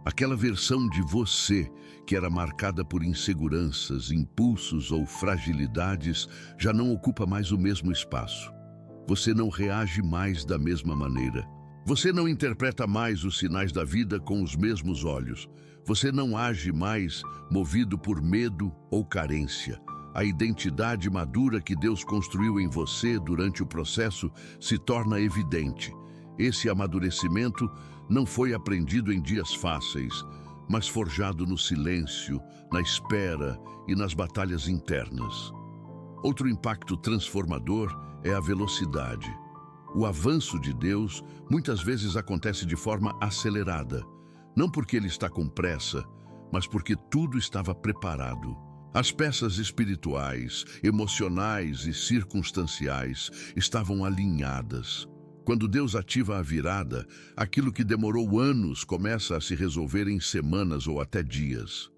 Aquela versão de você que era marcada por inseguranças, impulsos ou fragilidades já não ocupa mais o mesmo espaço. Você não reage mais da mesma maneira. Você não interpreta mais os sinais da vida com os mesmos olhos. Você não age mais movido por medo ou carência. A identidade madura que Deus construiu em você durante o processo se torna evidente. Esse amadurecimento não foi aprendido em dias fáceis, mas forjado no silêncio, na espera e nas batalhas internas. Outro impacto transformador é a velocidade. O avanço de Deus muitas vezes acontece de forma acelerada, não porque Ele está com pressa, mas porque tudo estava preparado. As peças espirituais, emocionais e circunstanciais estavam alinhadas. Quando Deus ativa a virada, aquilo que demorou anos começa a se resolver em semanas ou até dias.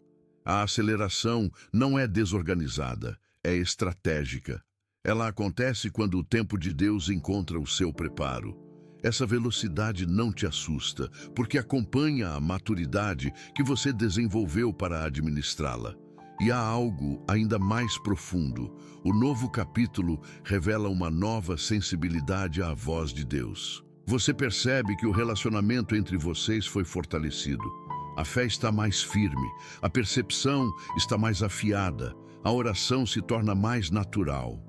A aceleração não é desorganizada, é estratégica. Ela acontece quando o tempo de Deus encontra o seu preparo. Essa velocidade não te assusta, porque acompanha a maturidade que você desenvolveu para administrá-la. E há algo ainda mais profundo. O novo capítulo revela uma nova sensibilidade à voz de Deus. Você percebe que o relacionamento entre vocês foi fortalecido. A fé está mais firme, a percepção está mais afiada, a oração se torna mais natural.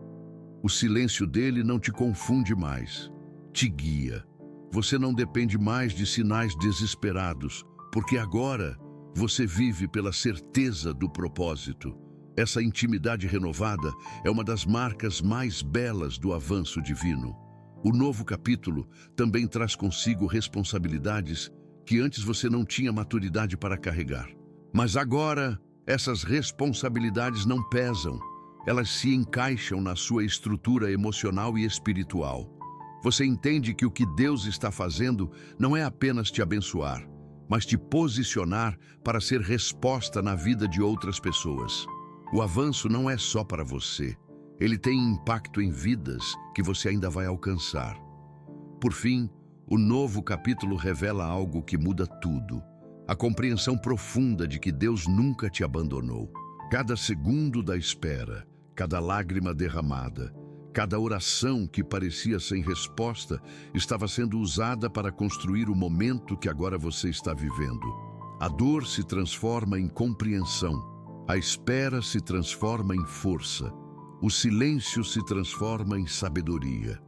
O silêncio dele não te confunde mais, te guia. Você não depende mais de sinais desesperados, porque agora você vive pela certeza do propósito. Essa intimidade renovada é uma das marcas mais belas do avanço divino. O novo capítulo também traz consigo responsabilidades que antes você não tinha maturidade para carregar. Mas agora, essas responsabilidades não pesam, elas se encaixam na sua estrutura emocional e espiritual. Você entende que o que Deus está fazendo não é apenas te abençoar, mas te posicionar para ser resposta na vida de outras pessoas. O avanço não é só para você, ele tem impacto em vidas que você ainda vai alcançar. Por fim, o novo capítulo revela algo que muda tudo: a compreensão profunda de que Deus nunca te abandonou. Cada segundo da espera, cada lágrima derramada, cada oração que parecia sem resposta estava sendo usada para construir o momento que agora você está vivendo. A dor se transforma em compreensão, a espera se transforma em força, o silêncio se transforma em sabedoria.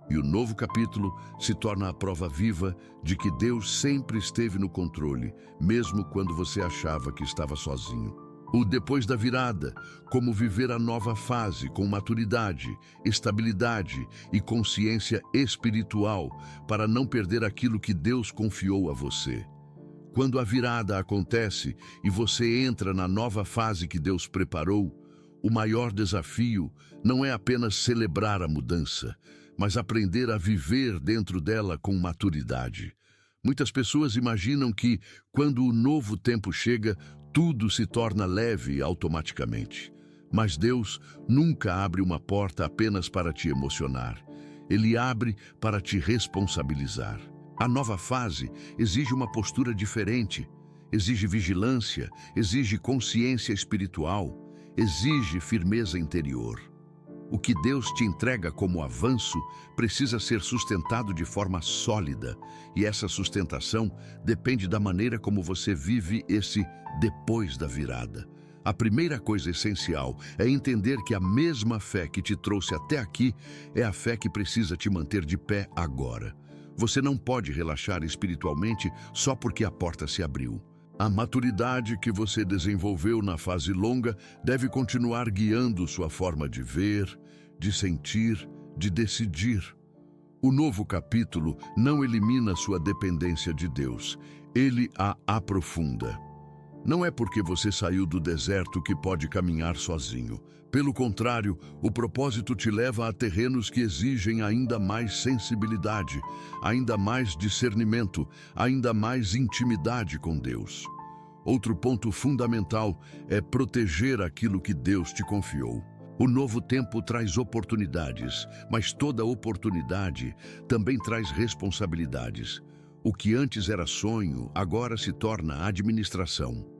E o novo capítulo se torna a prova viva de que Deus sempre esteve no controle, mesmo quando você achava que estava sozinho. O depois da virada, como viver a nova fase com maturidade, estabilidade e consciência espiritual para não perder aquilo que Deus confiou a você. Quando a virada acontece e você entra na nova fase que Deus preparou, o maior desafio não é apenas celebrar a mudança, mas aprender a viver dentro dela com maturidade. Muitas pessoas imaginam que, quando o novo tempo chega, tudo se torna leve automaticamente. Mas Deus nunca abre uma porta apenas para te emocionar. Ele abre para te responsabilizar. A nova fase exige uma postura diferente, exige vigilância, exige consciência espiritual, exige firmeza interior. O que Deus te entrega como avanço precisa ser sustentado de forma sólida, e essa sustentação depende da maneira como você vive esse depois da virada. A primeira coisa essencial é entender que a mesma fé que te trouxe até aqui é a fé que precisa te manter de pé agora. Você não pode relaxar espiritualmente só porque a porta se abriu. A maturidade que você desenvolveu na fase longa deve continuar guiando sua forma de ver, de sentir, de decidir. O novo capítulo não elimina sua dependência de Deus, ele a aprofunda. Não é porque você saiu do deserto que pode caminhar sozinho. Pelo contrário, o propósito te leva a terrenos que exigem ainda mais sensibilidade, ainda mais discernimento, ainda mais intimidade com Deus. Outro ponto fundamental é proteger aquilo que Deus te confiou. O novo tempo traz oportunidades, mas toda oportunidade também traz responsabilidades. O que antes era sonho, agora se torna administração.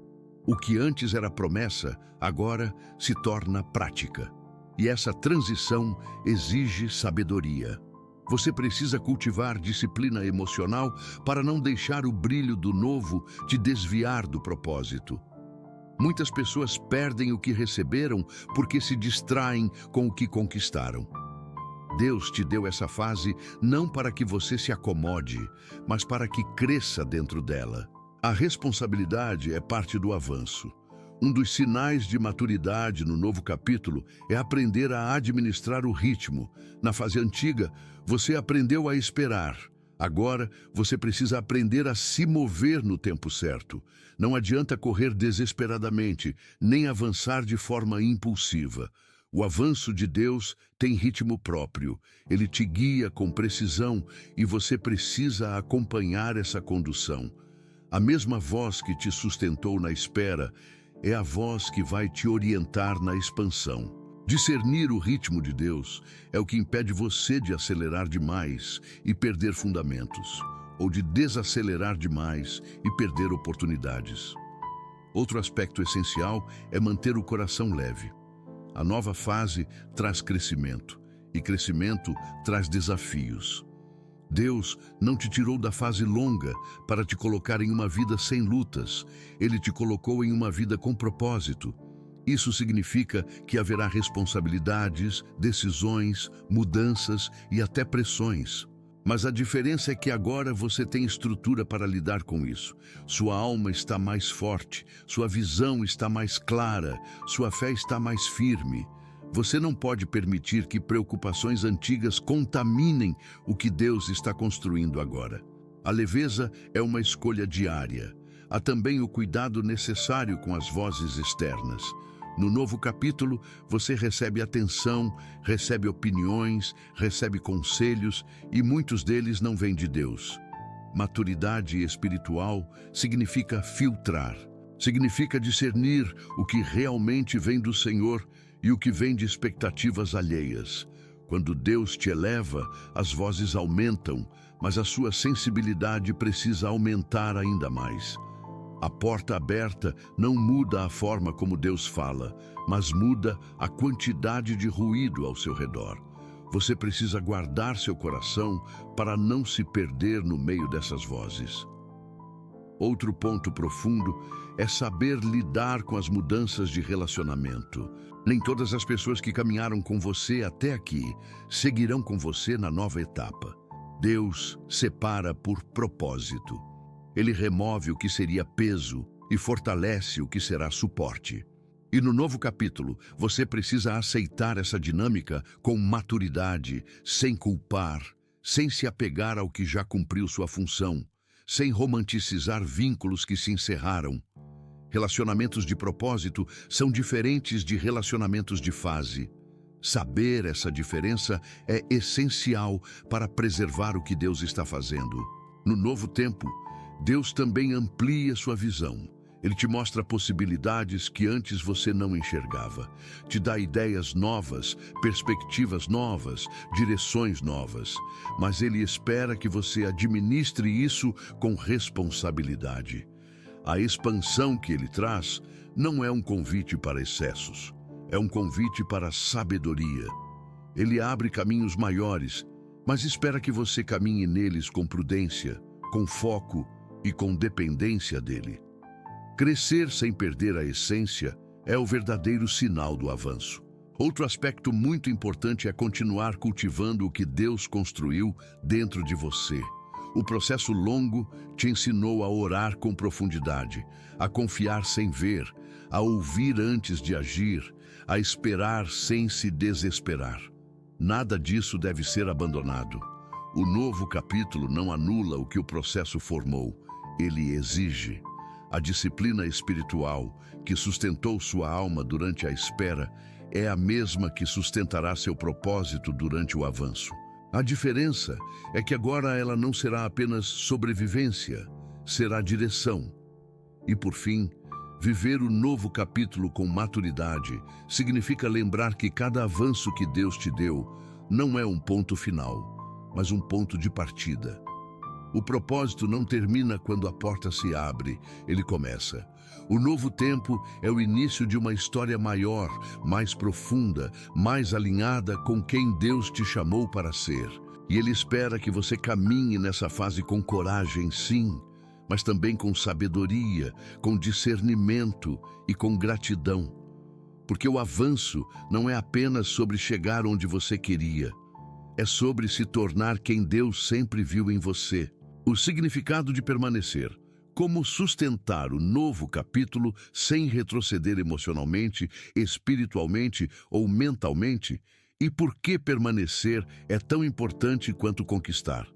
O que antes era promessa, agora se torna prática. E essa transição exige sabedoria. Você precisa cultivar disciplina emocional para não deixar o brilho do novo te desviar do propósito. Muitas pessoas perdem o que receberam porque se distraem com o que conquistaram. Deus te deu essa fase não para que você se acomode, mas para que cresça dentro dela. A responsabilidade é parte do avanço. Um dos sinais de maturidade no novo capítulo é aprender a administrar o ritmo. Na fase antiga, você aprendeu a esperar. Agora, você precisa aprender a se mover no tempo certo. Não adianta correr desesperadamente, nem avançar de forma impulsiva. O avanço de Deus tem ritmo próprio. Ele te guia com precisão e você precisa acompanhar essa condução. A mesma voz que te sustentou na espera é a voz que vai te orientar na expansão. Discernir o ritmo de Deus é o que impede você de acelerar demais e perder fundamentos, ou de desacelerar demais e perder oportunidades. Outro aspecto essencial é manter o coração leve. A nova fase traz crescimento, e crescimento traz desafios. Deus não te tirou da fase longa para te colocar em uma vida sem lutas. Ele te colocou em uma vida com propósito. Isso significa que haverá responsabilidades, decisões, mudanças e até pressões. Mas a diferença é que agora você tem estrutura para lidar com isso. Sua alma está mais forte, sua visão está mais clara, sua fé está mais firme. Você não pode permitir que preocupações antigas contaminem o que Deus está construindo agora. A leveza é uma escolha diária. Há também o cuidado necessário com as vozes externas. No novo capítulo, você recebe atenção, recebe opiniões, recebe conselhos e muitos deles não vêm de Deus. Maturidade espiritual significa filtrar, significa discernir o que realmente vem do Senhor e o que vem de expectativas alheias. Quando Deus te eleva, as vozes aumentam, mas a sua sensibilidade precisa aumentar ainda mais. A porta aberta não muda a forma como Deus fala, mas muda a quantidade de ruído ao seu redor. Você precisa guardar seu coração para não se perder no meio dessas vozes. Outro ponto profundo é saber lidar com as mudanças de relacionamento. Nem todas as pessoas que caminharam com você até aqui seguirão com você na nova etapa. Deus separa por propósito. Ele remove o que seria peso e fortalece o que será suporte. E no novo capítulo, você precisa aceitar essa dinâmica com maturidade, sem culpar, sem se apegar ao que já cumpriu sua função, sem romanticizar vínculos que se encerraram. Relacionamentos de propósito são diferentes de relacionamentos de fase. Saber essa diferença é essencial para preservar o que Deus está fazendo. No novo tempo, Deus também amplia sua visão. Ele te mostra possibilidades que antes você não enxergava. Te dá ideias novas, perspectivas novas, direções novas. Mas Ele espera que você administre isso com responsabilidade. A expansão que Ele traz não é um convite para excessos. É um convite para sabedoria. Ele abre caminhos maiores, mas espera que você caminhe neles com prudência, com foco e com dependência dele. Crescer sem perder a essência é o verdadeiro sinal do avanço. Outro aspecto muito importante é continuar cultivando o que Deus construiu dentro de você. O processo longo te ensinou a orar com profundidade, a confiar sem ver, a ouvir antes de agir, a esperar sem se desesperar. Nada disso deve ser abandonado. O novo capítulo não anula o que o processo formou. Ele exige. A disciplina espiritual que sustentou sua alma durante a espera é a mesma que sustentará seu propósito durante o avanço. A diferença é que agora ela não será apenas sobrevivência, será direção. E por fim, viver o novo capítulo com maturidade significa lembrar que cada avanço que Deus te deu não é um ponto final, mas um ponto de partida. O propósito não termina quando a porta se abre, ele começa. O novo tempo é o início de uma história maior, mais profunda, mais alinhada com quem Deus te chamou para ser. E Ele espera que você caminhe nessa fase com coragem, sim, mas também com sabedoria, com discernimento e com gratidão. Porque o avanço não é apenas sobre chegar onde você queria, é sobre se tornar quem Deus sempre viu em você. O significado de permanecer. Como sustentar o novo capítulo sem retroceder emocionalmente, espiritualmente ou mentalmente? E por que permanecer é tão importante quanto conquistar?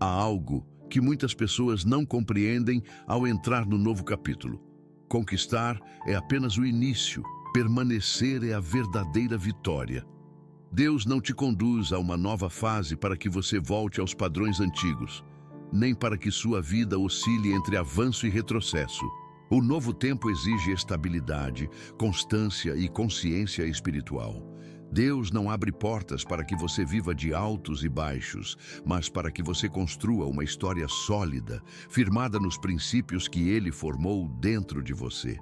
Há algo que muitas pessoas não compreendem ao entrar no novo capítulo. Conquistar é apenas o início, permanecer é a verdadeira vitória. Deus não te conduz a uma nova fase para que você volte aos padrões antigos, nem para que sua vida oscile entre avanço e retrocesso. O novo tempo exige estabilidade, constância e consciência espiritual. Deus não abre portas para que você viva de altos e baixos, mas para que você construa uma história sólida, firmada nos princípios que Ele formou dentro de você.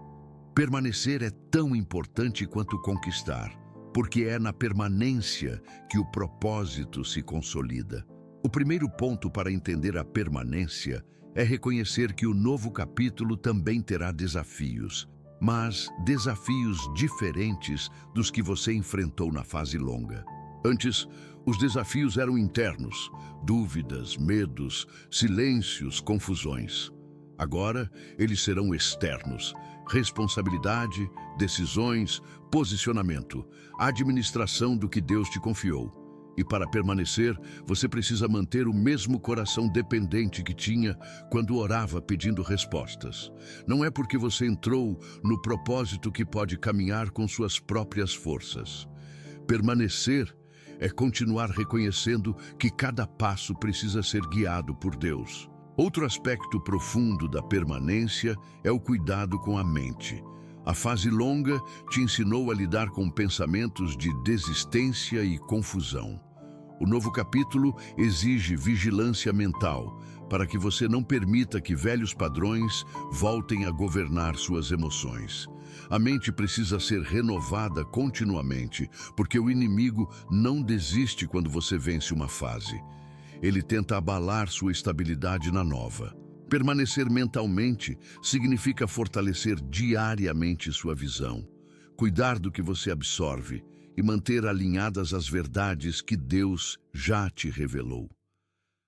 Permanecer é tão importante quanto conquistar, porque é na permanência que o propósito se consolida. O primeiro ponto para entender a permanência é reconhecer que o novo capítulo também terá desafios, mas desafios diferentes dos que você enfrentou na fase longa. Antes, os desafios eram internos, dúvidas, medos, silêncios, confusões. Agora, eles serão externos, responsabilidade, decisões, posicionamento, administração do que Deus te confiou. E para permanecer, você precisa manter o mesmo coração dependente que tinha quando orava pedindo respostas. Não é porque você entrou no propósito que pode caminhar com suas próprias forças. Permanecer é continuar reconhecendo que cada passo precisa ser guiado por Deus. Outro aspecto profundo da permanência é o cuidado com a mente. A fase longa te ensinou a lidar com pensamentos de desistência e confusão. O novo capítulo exige vigilância mental, para que você não permita que velhos padrões voltem a governar suas emoções. A mente precisa ser renovada continuamente, porque o inimigo não desiste quando você vence uma fase. Ele tenta abalar sua estabilidade na nova. Permanecer mentalmente significa fortalecer diariamente sua visão, cuidar do que você absorve e manter alinhadas as verdades que Deus já te revelou.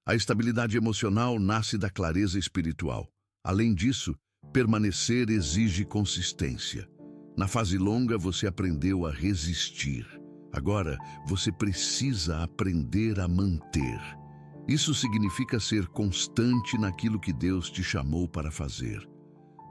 A estabilidade emocional nasce da clareza espiritual. Além disso, permanecer exige consistência. Na fase longa, você aprendeu a resistir. Agora, você precisa aprender a manter. Isso significa ser constante naquilo que Deus te chamou para fazer.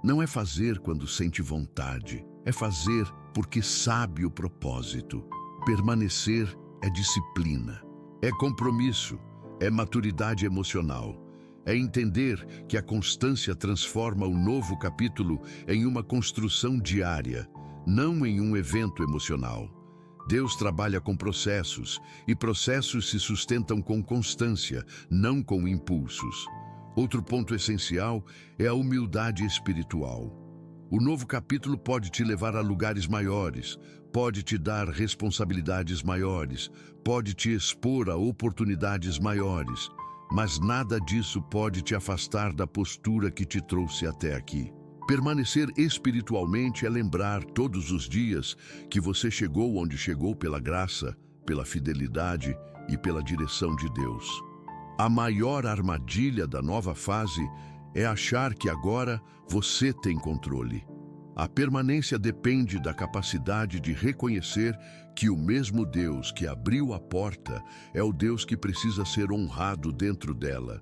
Não é fazer quando sente vontade, é fazer porque sabe o propósito. Permanecer é disciplina, é compromisso, é maturidade emocional. É entender que a constância transforma o novo capítulo em uma construção diária, não em um evento emocional. Deus trabalha com processos, e processos se sustentam com constância, não com impulsos. Outro ponto essencial é a humildade espiritual. O novo capítulo pode te levar a lugares maiores, pode te dar responsabilidades maiores, pode te expor a oportunidades maiores, mas nada disso pode te afastar da postura que te trouxe até aqui. Permanecer espiritualmente é lembrar todos os dias que você chegou onde chegou pela graça, pela fidelidade e pela direção de Deus. A maior armadilha da nova fase é achar que agora você tem controle. A permanência depende da capacidade de reconhecer que o mesmo Deus que abriu a porta é o Deus que precisa ser honrado dentro dela.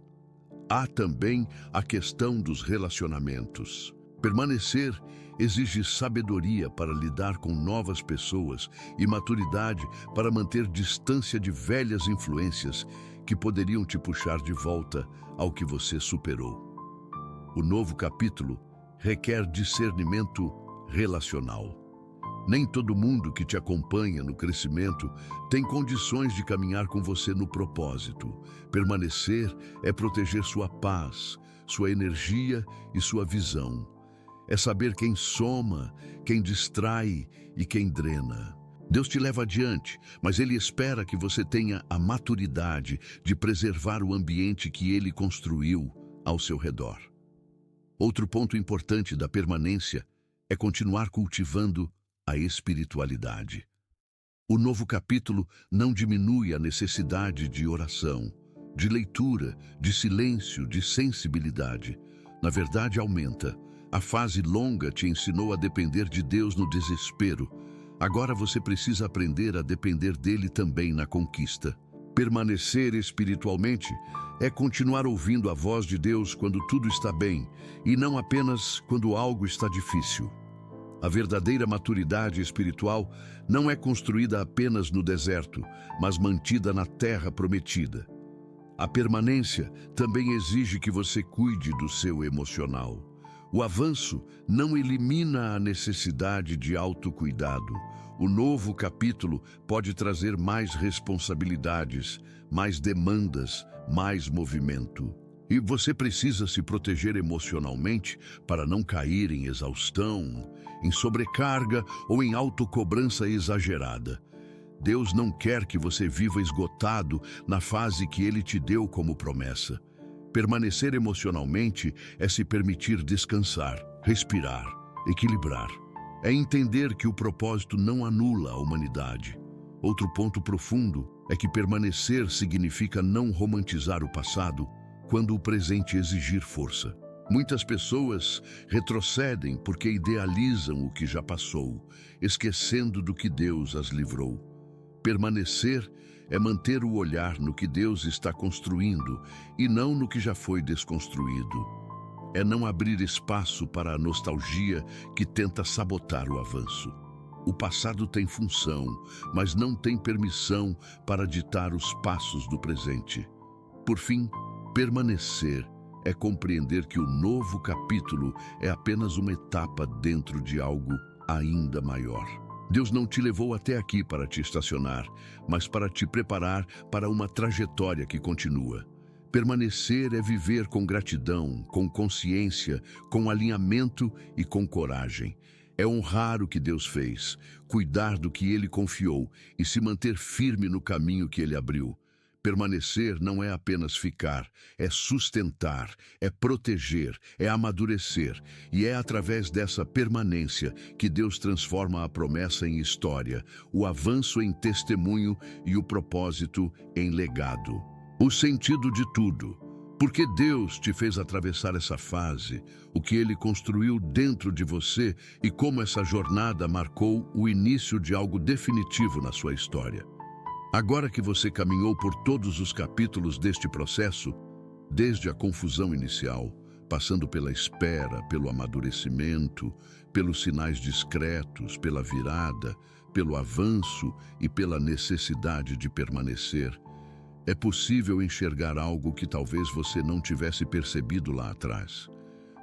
Há também a questão dos relacionamentos. Permanecer exige sabedoria para lidar com novas pessoas e maturidade para manter distância de velhas influências que poderiam te puxar de volta ao que você superou. O novo capítulo requer discernimento relacional. Nem todo mundo que te acompanha no crescimento tem condições de caminhar com você no propósito. Permanecer é proteger sua paz, sua energia e sua visão. É saber quem soma, quem distrai e quem drena. Deus te leva adiante, mas Ele espera que você tenha a maturidade de preservar o ambiente que Ele construiu ao seu redor. Outro ponto importante da permanência é continuar cultivando a espiritualidade. O novo capítulo não diminui a necessidade de oração, de leitura, de silêncio, de sensibilidade. Na verdade, aumenta. A fase longa te ensinou a depender de Deus no desespero. Agora você precisa aprender a depender dele também na conquista. Permanecer espiritualmente é continuar ouvindo a voz de Deus quando tudo está bem e não apenas quando algo está difícil. A verdadeira maturidade espiritual não é construída apenas no deserto, mas mantida na terra prometida. A permanência também exige que você cuide do seu emocional. O avanço não elimina a necessidade de autocuidado. O novo capítulo pode trazer mais responsabilidades, mais demandas, mais movimento. E você precisa se proteger emocionalmente para não cair em exaustão, em sobrecarga ou em autocobrança exagerada. Deus não quer que você viva esgotado na fase que Ele te deu como promessa. Permanecer emocionalmente é se permitir descansar, respirar, equilibrar. É entender que o propósito não anula a humanidade. Outro ponto profundo é que permanecer significa não romantizar o passado quando o presente exigir força. Muitas pessoas retrocedem porque idealizam o que já passou, esquecendo do que Deus as livrou. Permanecer é manter o olhar no que Deus está construindo e não no que já foi desconstruído. É não abrir espaço para a nostalgia que tenta sabotar o avanço. O passado tem função, mas não tem permissão para ditar os passos do presente. Por fim, permanecer é compreender que o novo capítulo é apenas uma etapa dentro de algo ainda maior. Deus não te levou até aqui para te estacionar, mas para te preparar para uma trajetória que continua. Permanecer é viver com gratidão, com consciência, com alinhamento e com coragem. É honrar o que Deus fez, cuidar do que Ele confiou e se manter firme no caminho que Ele abriu. Permanecer não é apenas ficar, é sustentar, é proteger, é amadurecer. E é através dessa permanência que Deus transforma a promessa em história, o avanço em testemunho e o propósito em legado. O sentido de tudo. Porque Deus te fez atravessar essa fase, o que Ele construiu dentro de você e como essa jornada marcou o início de algo definitivo na sua história. Agora que você caminhou por todos os capítulos deste processo, desde a confusão inicial, passando pela espera, pelo amadurecimento, pelos sinais discretos, pela virada, pelo avanço e pela necessidade de permanecer, é possível enxergar algo que talvez você não tivesse percebido lá atrás.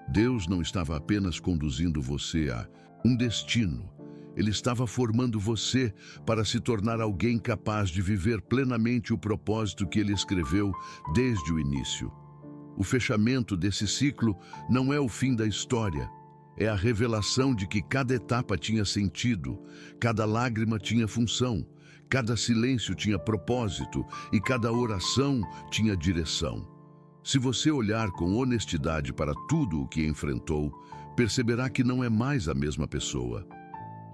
Deus não estava apenas conduzindo você a um destino. Ele estava formando você para se tornar alguém capaz de viver plenamente o propósito que Ele escreveu desde o início. O fechamento desse ciclo não é o fim da história, é a revelação de que cada etapa tinha sentido, cada lágrima tinha função, cada silêncio tinha propósito e cada oração tinha direção. Se você olhar com honestidade para tudo o que enfrentou, perceberá que não é mais a mesma pessoa.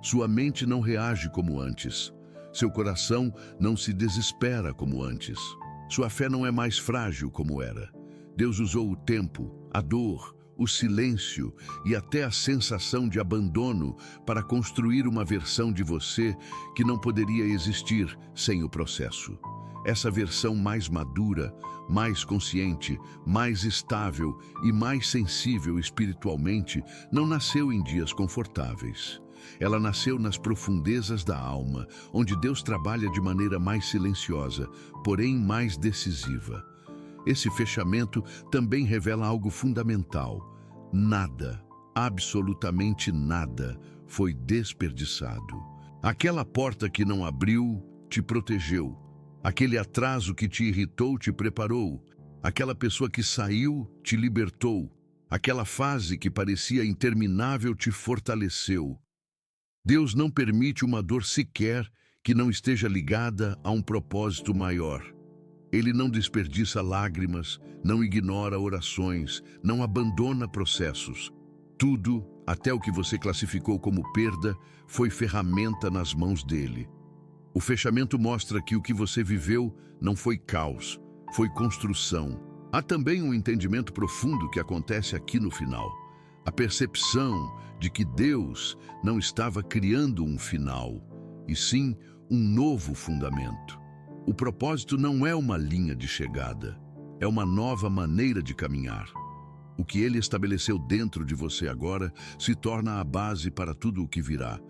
Sua mente não reage como antes. Seu coração não se desespera como antes. Sua fé não é mais frágil como era. Deus usou o tempo, a dor, o silêncio e até a sensação de abandono para construir uma versão de você que não poderia existir sem o processo. Essa versão mais madura, mais consciente, mais estável e mais sensível espiritualmente não nasceu em dias confortáveis. Ela nasceu nas profundezas da alma, onde Deus trabalha de maneira mais silenciosa, porém mais decisiva. Esse fechamento também revela algo fundamental. Nada, absolutamente nada, foi desperdiçado. Aquela porta que não abriu, te protegeu. Aquele atraso que te irritou, te preparou. Aquela pessoa que saiu, te libertou. Aquela fase que parecia interminável, te fortaleceu. Deus não permite uma dor sequer que não esteja ligada a um propósito maior. Ele não desperdiça lágrimas, não ignora orações, não abandona processos. Tudo, até o que você classificou como perda, foi ferramenta nas mãos dele. O fechamento mostra que o que você viveu não foi caos, foi construção. Há também um entendimento profundo que acontece aqui no final. A percepção de que Deus não estava criando um final, e sim um novo fundamento. O propósito não é uma linha de chegada, é uma nova maneira de caminhar. O que Ele estabeleceu dentro de você agora se torna a base para tudo o que virá.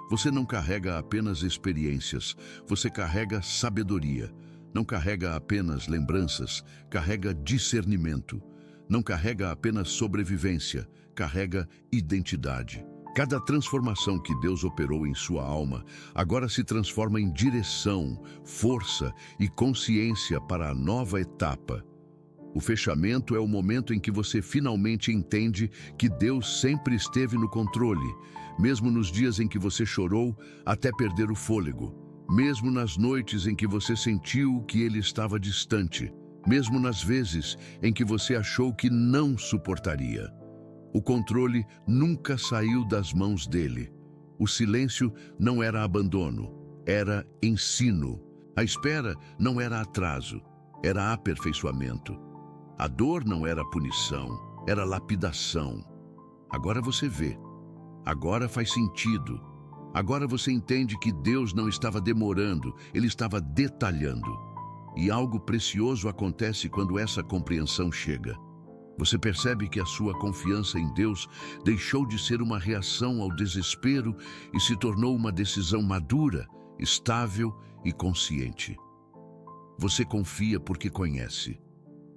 Você não carrega apenas experiências, você carrega sabedoria. Não carrega apenas lembranças, carrega discernimento. não carrega apenas sobrevivência, carrega identidade. Cada transformação que Deus operou em sua alma agora se transforma em direção, força e consciência para a nova etapa. O fechamento é o momento em que você finalmente entende que Deus sempre esteve no controle, mesmo nos dias em que você chorou até perder o fôlego, mesmo nas noites em que você sentiu que Ele estava distante, mesmo nas vezes em que você achou que não suportaria. O controle nunca saiu das mãos dele. O silêncio não era abandono, era ensino. A espera não era atraso, era aperfeiçoamento. A dor não era punição, era lapidação. Agora você vê, agora faz sentido. Agora você entende que Deus não estava demorando, Ele estava detalhando. E algo precioso acontece quando essa compreensão chega. Você percebe que a sua confiança em Deus deixou de ser uma reação ao desespero e se tornou uma decisão madura, estável e consciente. Você confia porque conhece.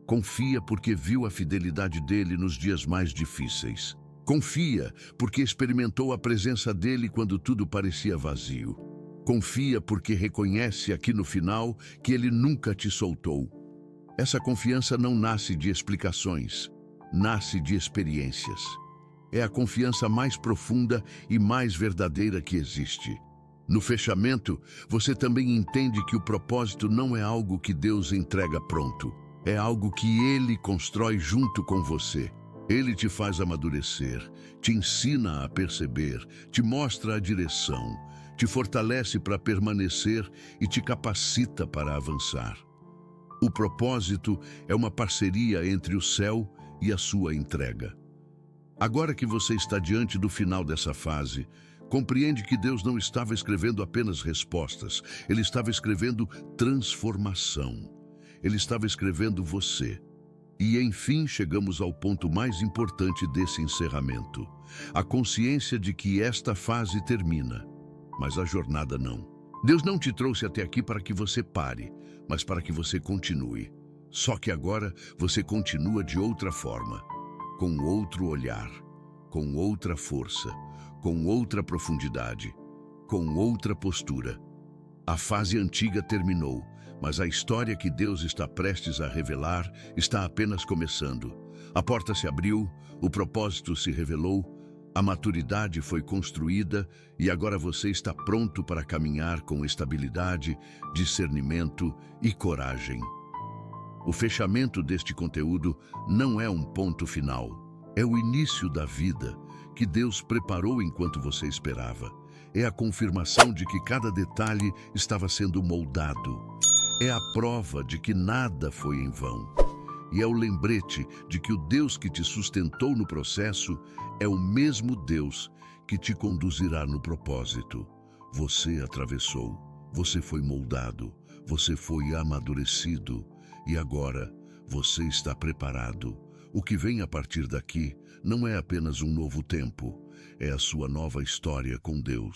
Confia porque viu a fidelidade dele nos dias mais difíceis. Confia porque experimentou a presença dele quando tudo parecia vazio. Confia porque reconhece aqui no final que ele nunca te soltou. Essa confiança não nasce de explicações, nasce de experiências. É a confiança mais profunda e mais verdadeira que existe. No fechamento, você também entende que o propósito não é algo que Deus entrega pronto. É algo que Ele constrói junto com você. Ele te faz amadurecer, te ensina a perceber, te mostra a direção, te fortalece para permanecer e te capacita para avançar. O propósito é uma parceria entre o céu e a sua entrega. Agora que você está diante do final dessa fase, compreende que Deus não estava escrevendo apenas respostas, Ele estava escrevendo transformação. Ele estava escrevendo você. E, enfim, chegamos ao ponto mais importante desse encerramento. A consciência de que esta fase termina, mas a jornada não. Deus não te trouxe até aqui para que você pare, mas para que você continue. Só que agora você continua de outra forma, com outro olhar, com outra força, com outra profundidade, com outra postura. A fase antiga terminou, mas a história que Deus está prestes a revelar está apenas começando. A porta se abriu, o propósito se revelou, a maturidade foi construída e agora você está pronto para caminhar com estabilidade, discernimento e coragem. O fechamento deste conteúdo não é um ponto final, é o início da vida que Deus preparou enquanto você esperava. É a confirmação de que cada detalhe estava sendo moldado. É a prova de que nada foi em vão. E é o lembrete de que o Deus que te sustentou no processo é o mesmo Deus que te conduzirá no propósito. Você atravessou, você foi moldado, você foi amadurecido e agora você está preparado. O que vem a partir daqui não é apenas um novo tempo, é a sua nova história com Deus.